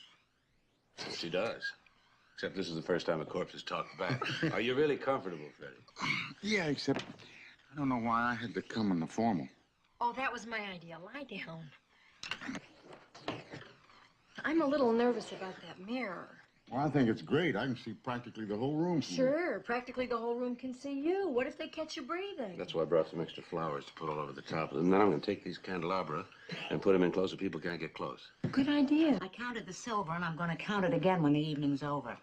She does. Except this is the first time a corpse has talked back. Are you really comfortable, Freddie? Yeah, except I don't know why I had to come in the formal. Oh, that was my idea. Lie down. I'm a little nervous about that mirror. Well, I think it's great. I can see practically the whole room. Sure, practically the whole room can see you. What if they catch you breathing? That's why I brought some extra flowers to put all over the top of them. Then I'm going to take these candelabra and put them in close so people can't get close. Good idea. I counted the silver, and I'm going to count it again when the evening's over.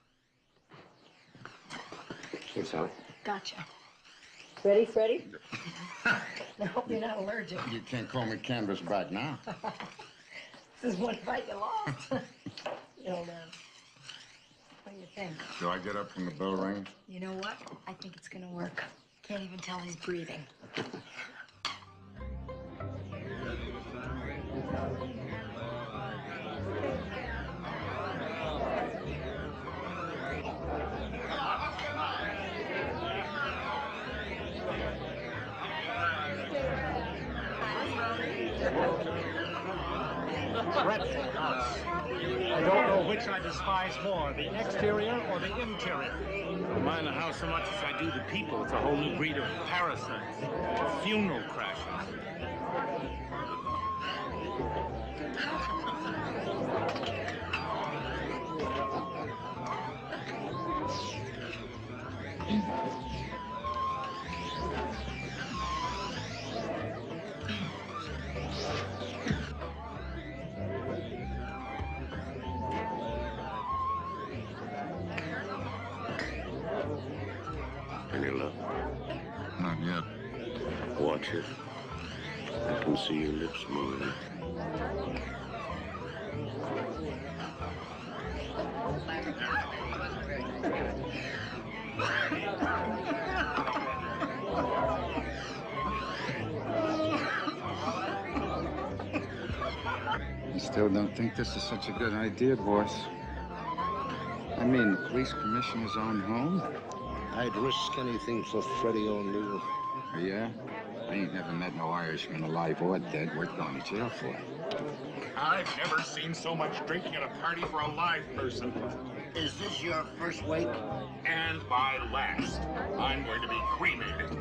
Here, Sally. Gotcha. Ready, Freddie? I hope you're not allergic. You can't call me canvas back now. This is one fight you lost. You know, man. What do you think? Do I get up when the bell rings? You know what? I think it's gonna work. Can't even tell he's breathing. Dreadful house. I don't know which I despise more, the exterior or the interior. I don't mind the house so much as I do the people. It's a whole new breed of parasites. Funeral crashes. Any luck? Not yet. Watch it. I can see your lips moving. You still don't think this is such a good idea, boss? I mean, the police commissioner's own home? I'd risk anything for Freddie O'Neill. Oh, yeah? I ain't never met no Irishman alive or dead worth going to jail for. I've never seen so much drinking at a party for a live person. Is this your first wake? And my last. I'm going to be cremated.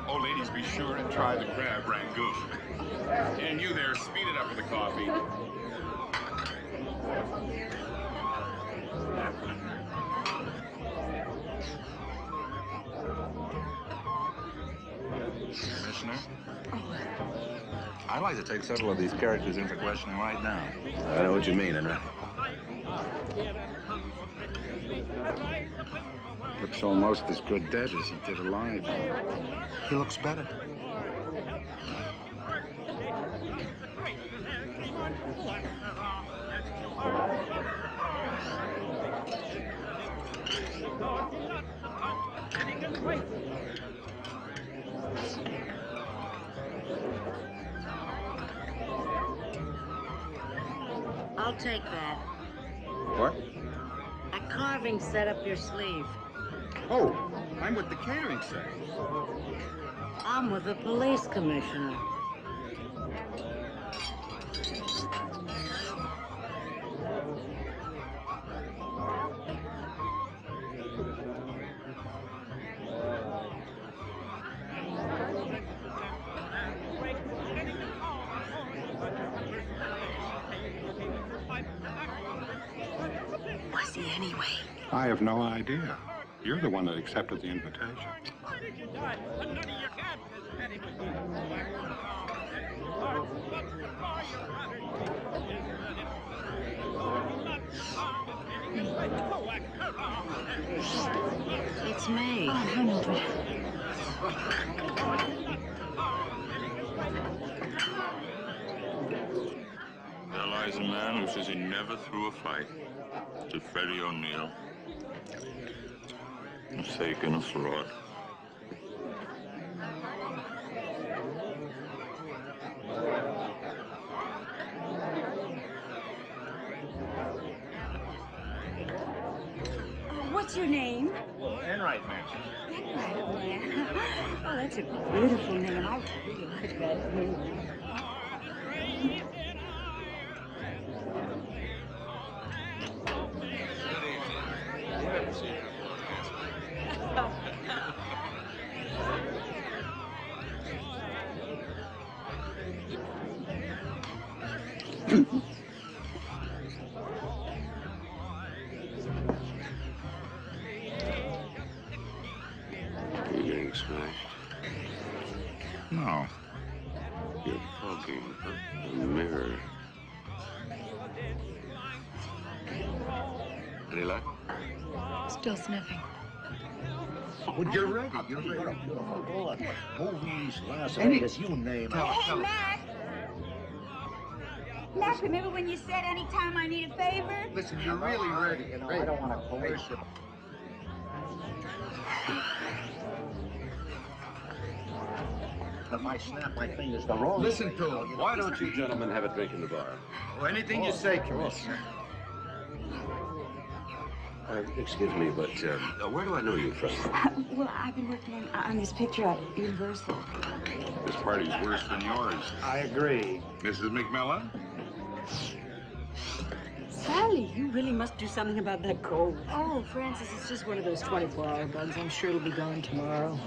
Oh, ladies, be sure and try the crab rangoon. And you there, speed it up with the coffee. Commissioner? I'd like to take several of these characters into questioning right now. I know what you mean, Henry. Looks almost as good dead as he did alive. He looks better. I'll take that. What? A carving set up your sleeve. Oh, I'm with the catering set. I'm with the police commissioner. Was he anyway? I have no idea. You're the one that accepted the invitation. It's me. Oh, hi, Mildred. There lies a man who says he never threw a fight. To Freddie O'Neill. A fake and a fraud. What's your name? Enright, ma'am. Oh, that's a beautiful name. I really like that name. You getting smashed? No. You're fogging the mirror. Any luck? Still sniffing. Oh, you're ready. You're ready. Oh, movies, Las Vegas, you name it. Hey, Mac! Mac, remember when you said anytime I need a favor? Listen, you're really ready. You know, I don't want to coerce you. If I snap my fingers the wrong Listen to him. Why don't you gentlemen have a drink in the bar? Oh, anything you say, Commissioner. Excuse me, but where do I know you from? Well, I've been working on this picture at Universal. This party's worse than yours. I agree. Mrs. McMillan? Sally, you really must do something about that cold. Oh, Francis, it's just one of those 24-hour bugs. I'm sure it'll be gone tomorrow.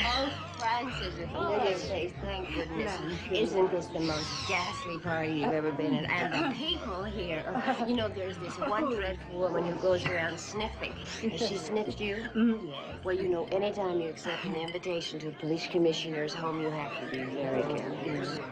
Oh, Francis, a familiar face, thank goodness. Isn't this the most ghastly party you've ever been in? And the people here. You know, there's this one dreadful woman who goes around sniffing. Has she sniffed you? Yes. Well, you know, anytime you accept an invitation to a police commissioner's home, you have to be very careful.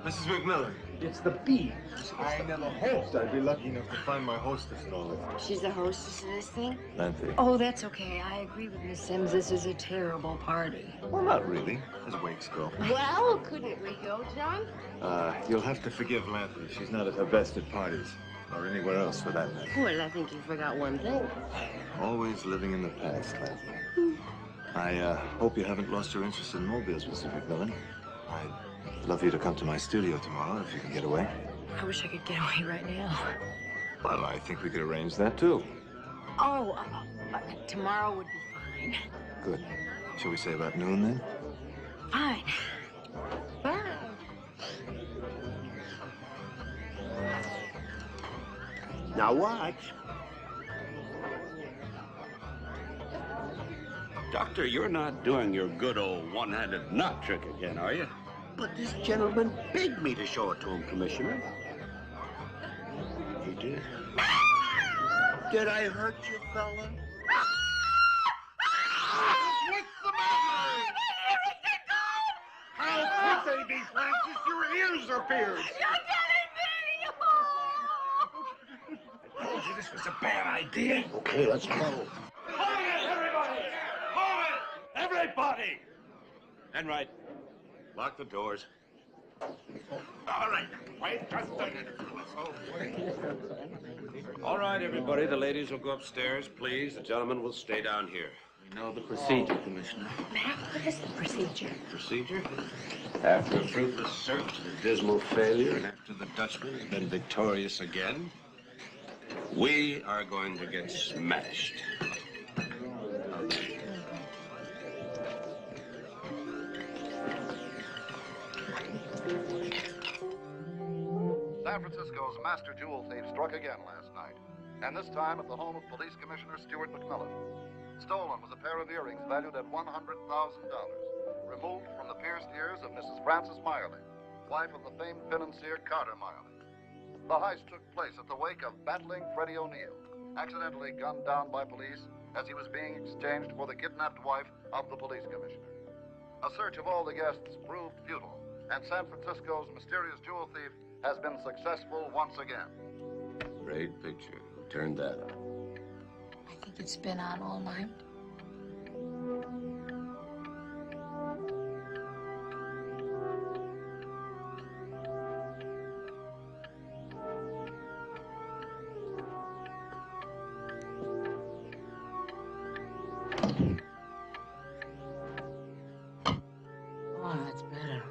Mrs. McMillan. It's the bees. I never hoped I'd be lucky enough to find my hostess, darling. She's the hostess of this thing? Lengthy. Oh, that's okay. I agree with Miss Sims. This is a terrible party. Well, not really, as wakes go. Well, couldn't we go, John? You'll have to forgive Lanthy. She's not at her best at parties, or anywhere else for that matter. Well, I think you forgot one thing. Always living in the past, Lanthy. I hope you haven't lost your interest in mobiles, Mrs. McMillan. I'd love you to come to my studio tomorrow if you can get away. I wish I could get away right now. Well, I think we could arrange that, too. Oh, tomorrow would be fine. Good. Shall we say about noon, then? Fine. Fine. Now watch. Doctor, you're not doing your good old one-handed knot trick again, are you? But this gentleman begged me to show it to him, Commissioner. He did. Did I hurt you, fella? What's the matter? How could they be, Francis? Your ears are pierced. You're killing me! I told you this was a bad idea. Okay, let's go. Hold it, everybody! Hold it! Everybody! Enright, lock the doors. All right, wait just a minute. All right, everybody, the ladies will go upstairs, please. The gentlemen will stay down here. We know the procedure, Commissioner. Mac, what is the procedure? Procedure? After a fruitless search and a dismal failure, and after the Dutchman has been victorious again, we are going to get smashed. San Francisco's master jewel thief struck again last night, and this time at the home of Police Commissioner Stuart McMILLAN. Stolen was a pair of earrings valued at $100,000, removed from the pierced ears of Mrs. Frances Miley, wife of the famed financier Carter Miley. The heist took place at the wake of battling Freddie O'Neill, accidentally gunned down by police as he was being exchanged for the kidnapped wife of the police commissioner. A search of all the guests proved futile, and San Francisco's mysterious jewel thief has been successful once again. Great picture. Who turned that on? I think it's been on all night. Oh, that's better.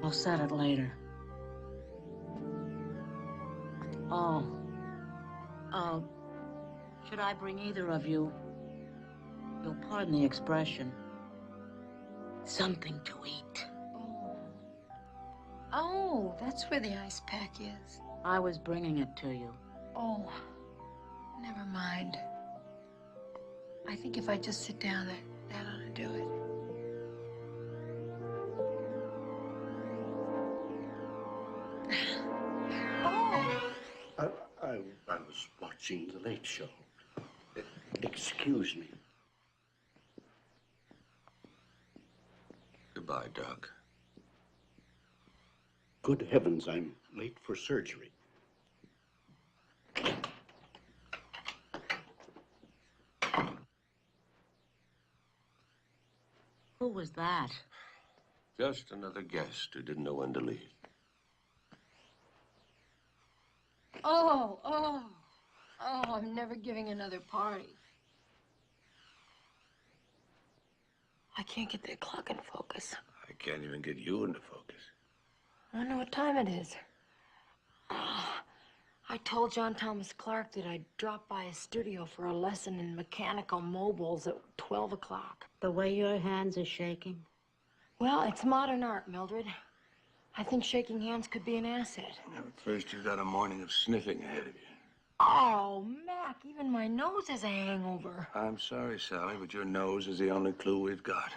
I'll set it later. Should I bring either of you, you'll pardon the expression, something to eat? Oh, that's where the ice pack is. I was bringing it to you. Oh, never mind. I think if I just sit down, that ought to do it. I was watching The Late Show. Excuse me. Goodbye, Doc. Good heavens, I'm late for surgery. Who was that? Just another guest who didn't know when to leave. Oh, I'm never giving another party. I can't get that clock in focus. I can't even get you into focus. I don't know what time it is. I told John Thomas Clark that I'd drop by his studio for a lesson in mechanical mobiles at 12 o'clock. The way your hands are shaking? Well, it's modern art, Mildred. I think shaking hands could be an asset. First, you've got a morning of sniffing ahead of you. Oh, Mac, even my nose has a hangover. I'm sorry, Sally, but your nose is the only clue we've got.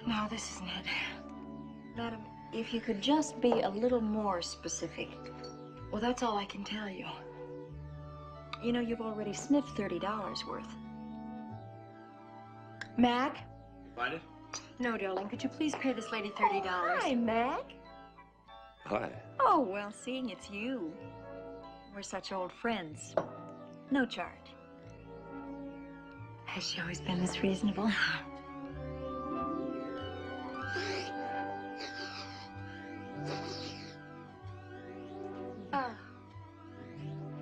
No, this isn't it. Madam, if you could just be a little more specific. Well, that's all I can tell you. You know, you've already sniffed $30 worth. Mac? Find it? No, darling. Could you please pay this lady $30? Hi, Mac. Hi. Oh, well, seeing it's you. We're such old friends. No charge. Has she always been this reasonable?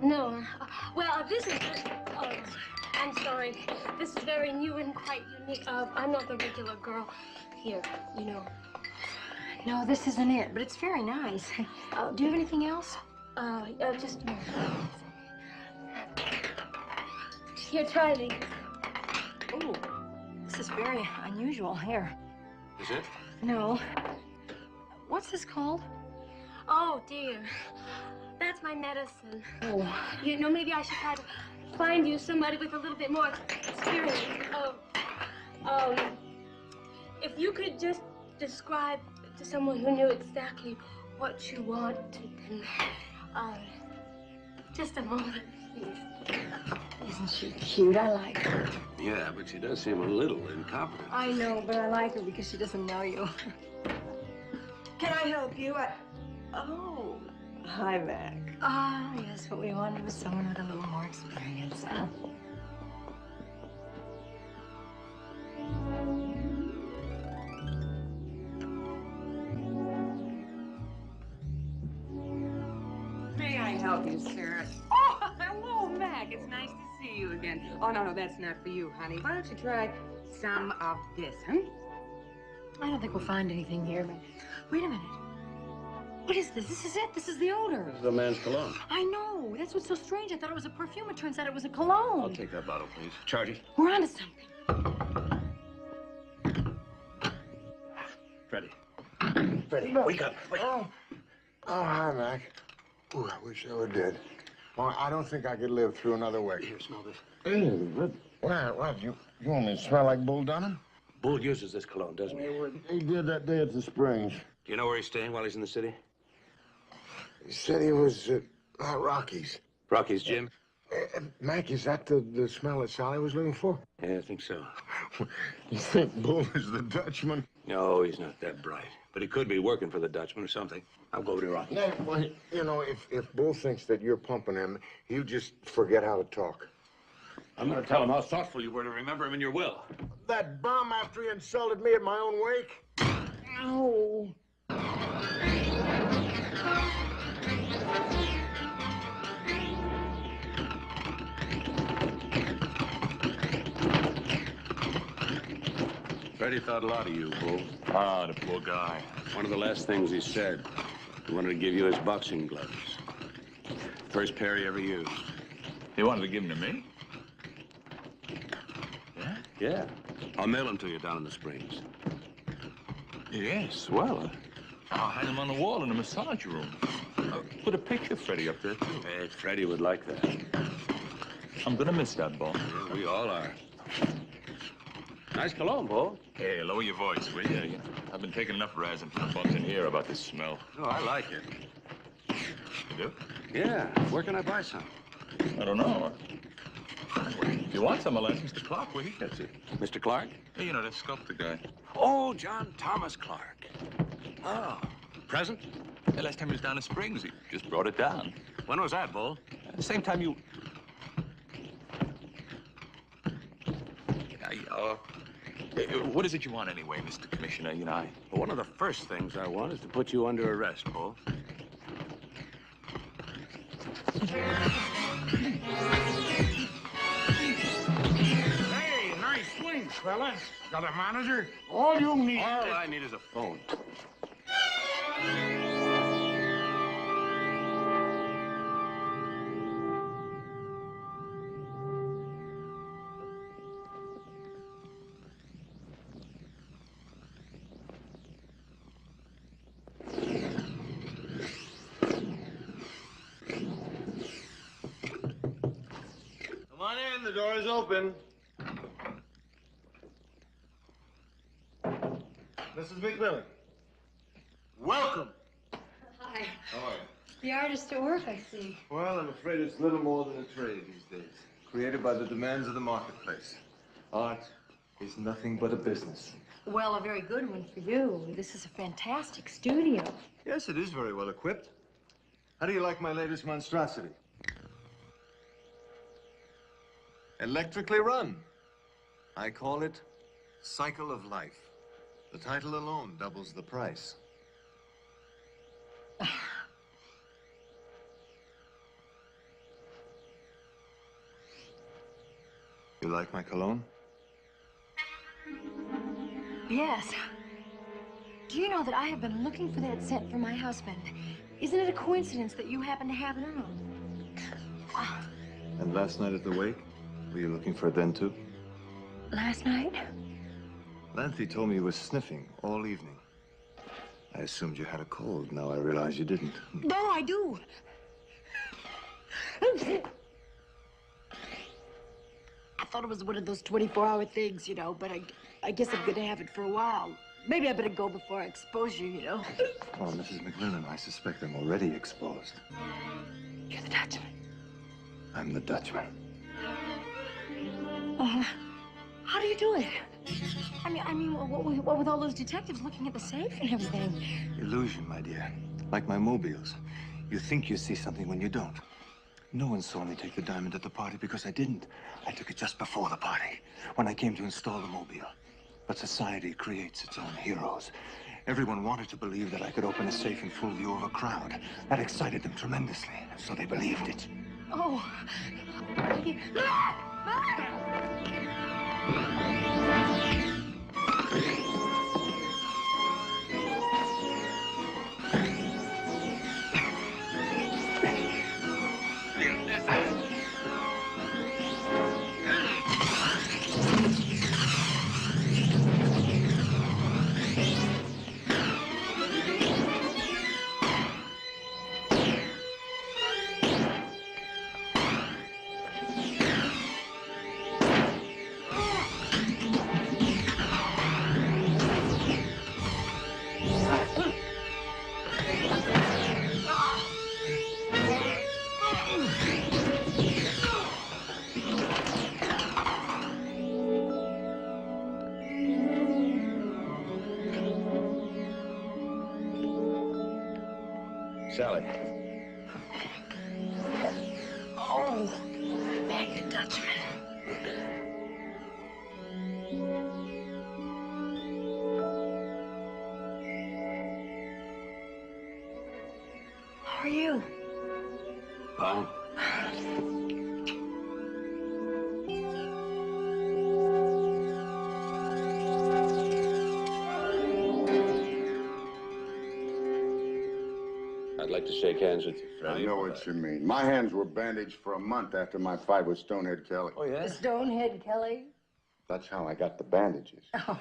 No. Well, this is... I'm sorry. This is very new and quite unique. I'm not the regular girl here, you know. No, this isn't it, but it's very nice. Do you have anything else? Just a minute. Here, try these. Ooh, this is very unusual. Here. Is it? No. What's this called? Oh, dear. That's that's my medicine. Oh. You know, maybe I should try to find you somebody with a little bit more experience. If you could just describe to someone who knew exactly what you wanted, and, just a moment, please. Isn't she cute? I like her. Yeah, but she does seem a little incompetent. I know, but I like her because she doesn't know you. Can I help you? Oh. Hi, Mac. Ah, yes, what we wanted was someone with a little more experience. Huh? May I help you, sir? Oh, hello, Mac. It's nice to see you again. Oh, no, that's not for you, honey. Why don't you try some of this, huh? I don't think we'll find anything here, but wait a minute. What is this? This is it. This is the odor. This is a man's cologne. I know. That's what's so strange. I thought it was a perfume. It turns out it was a cologne. I'll take that bottle, please. Charge it. We're onto something. Freddie. Freddie, wake up. Wake up. Oh, hi, Mac. Ooh, I wish I were dead. Well, I don't think I could live through another week. Here, smell this. What? You want me to smell like Bull Dunham? Bull uses this cologne, doesn't he? He did that day at the Springs. Do you know where he's staying while he's in the city? He said he was at Rocky's. Rocky's gym? Mac, is that the smell that Sally was looking for? Yeah, I think so. You think Bull is the Dutchman? No, he's not that bright. But he could be working for the Dutchman or something. I'll go over to Rocky. Yeah, well, you know, if Bull thinks that you're pumping him, you just forget how to talk. I'm going to tell him how thoughtful you were to remember him in your will. That bum after he insulted me at my own wake? Ow. Freddie thought a lot of you, Bull. Ah, the poor guy. One of the last things he said, he wanted to give you his boxing gloves. First pair he ever used. He wanted to give them to me? Yeah? Yeah. I'll mail them to you down in the Springs. Yes, well, I'll hang them on the wall in the massage room. I'll put a picture of Freddie up there, too. Hey, Freddie would like that. I'm gonna miss that, Bull. Yeah, we all are. Nice cologne, Bull. Hey, lower your voice, will you? I've been taking enough razzing from the bunks in here about this smell. Oh, I like it. You do? Yeah. Where can I buy some? I don't know. If you want some, I'll ask Mr. Clark where he gets it. Mr. Clark? Hey, you know, that sculptor guy. Oh, John Thomas Clark. Oh, present? Hey, last time he was down in Springs, he just brought it down. When was that, Bull? The same time you... What is it you want anyway, Mr. Commissioner? You know, Well, one of the first things I want is to put you under arrest, Bull. Hey, nice swings, fella. Got a manager? All you need... All I need is a phone. Come on in, the door is open. Mrs. McMillan. Welcome. Hi. How are you? The artist at work, I see. Well, I'm afraid it's little more than a trade these days, created by the demands of the marketplace. Art is nothing but a business. Well, a very good one for you. This is a fantastic studio. Yes, it is very well equipped. How do you like my latest monstrosity? Electrically run. I call it Cycle of Life. The title alone doubles the price. You like my cologne? Yes. Do you know that I have been looking for that scent for my husband? Isn't it a coincidence that you happen to have it on? And last night at the wake, were you looking for it then too? Last night? Lanthy told me you were sniffing all evening. I assumed you had a cold. Now I realize you didn't. No, I do. I thought it was one of those 24-hour things, you know, but I guess I'm gonna have it for a while. Maybe I better go before I expose you, you know. Well, Mrs. McMillan, I suspect I'm already exposed. You're the Dutchman. I'm the Dutchman. How do you do it? I mean, what with all those detectives looking at the safe and everything? Illusion, my dear. Like my mobiles. You think you see something when you don't. No one saw me take the diamond at the party because I didn't. I took it just before the party, when I came to install the mobile. But society creates its own heroes. Everyone wanted to believe that I could open a safe in full view of a crowd. That excited them tremendously, so they believed it. Oh. Sally. Oh, Meg the Dutchman. How are you? Fine. I'd like to shake hands with you, Freddie. I know what you mean. My hands were bandaged for a month after my fight with Stonehead Kelly. Oh, yeah? Stonehead Kelly? That's how I got the bandages. Oh.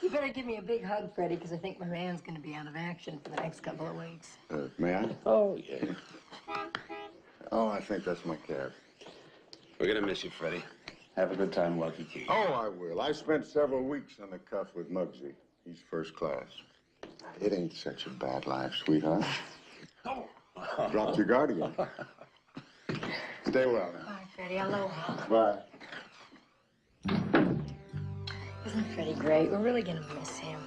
You better give me a big hug, Freddie, because I think my man's going to be out of action for the next couple of weeks. May I? Oh, yeah. Oh, I think that's my cab. We're gonna miss you, Freddie. Have a good time, Lucky Key. Oh, I will. I spent several weeks on the cuff with Muggsy. He's first class. It ain't such a bad life, sweetheart. Oh. Dropped your guard again. Stay well now. Bye, Freddie. Aloha. Bye. Isn't Freddie great? We're really going to miss him.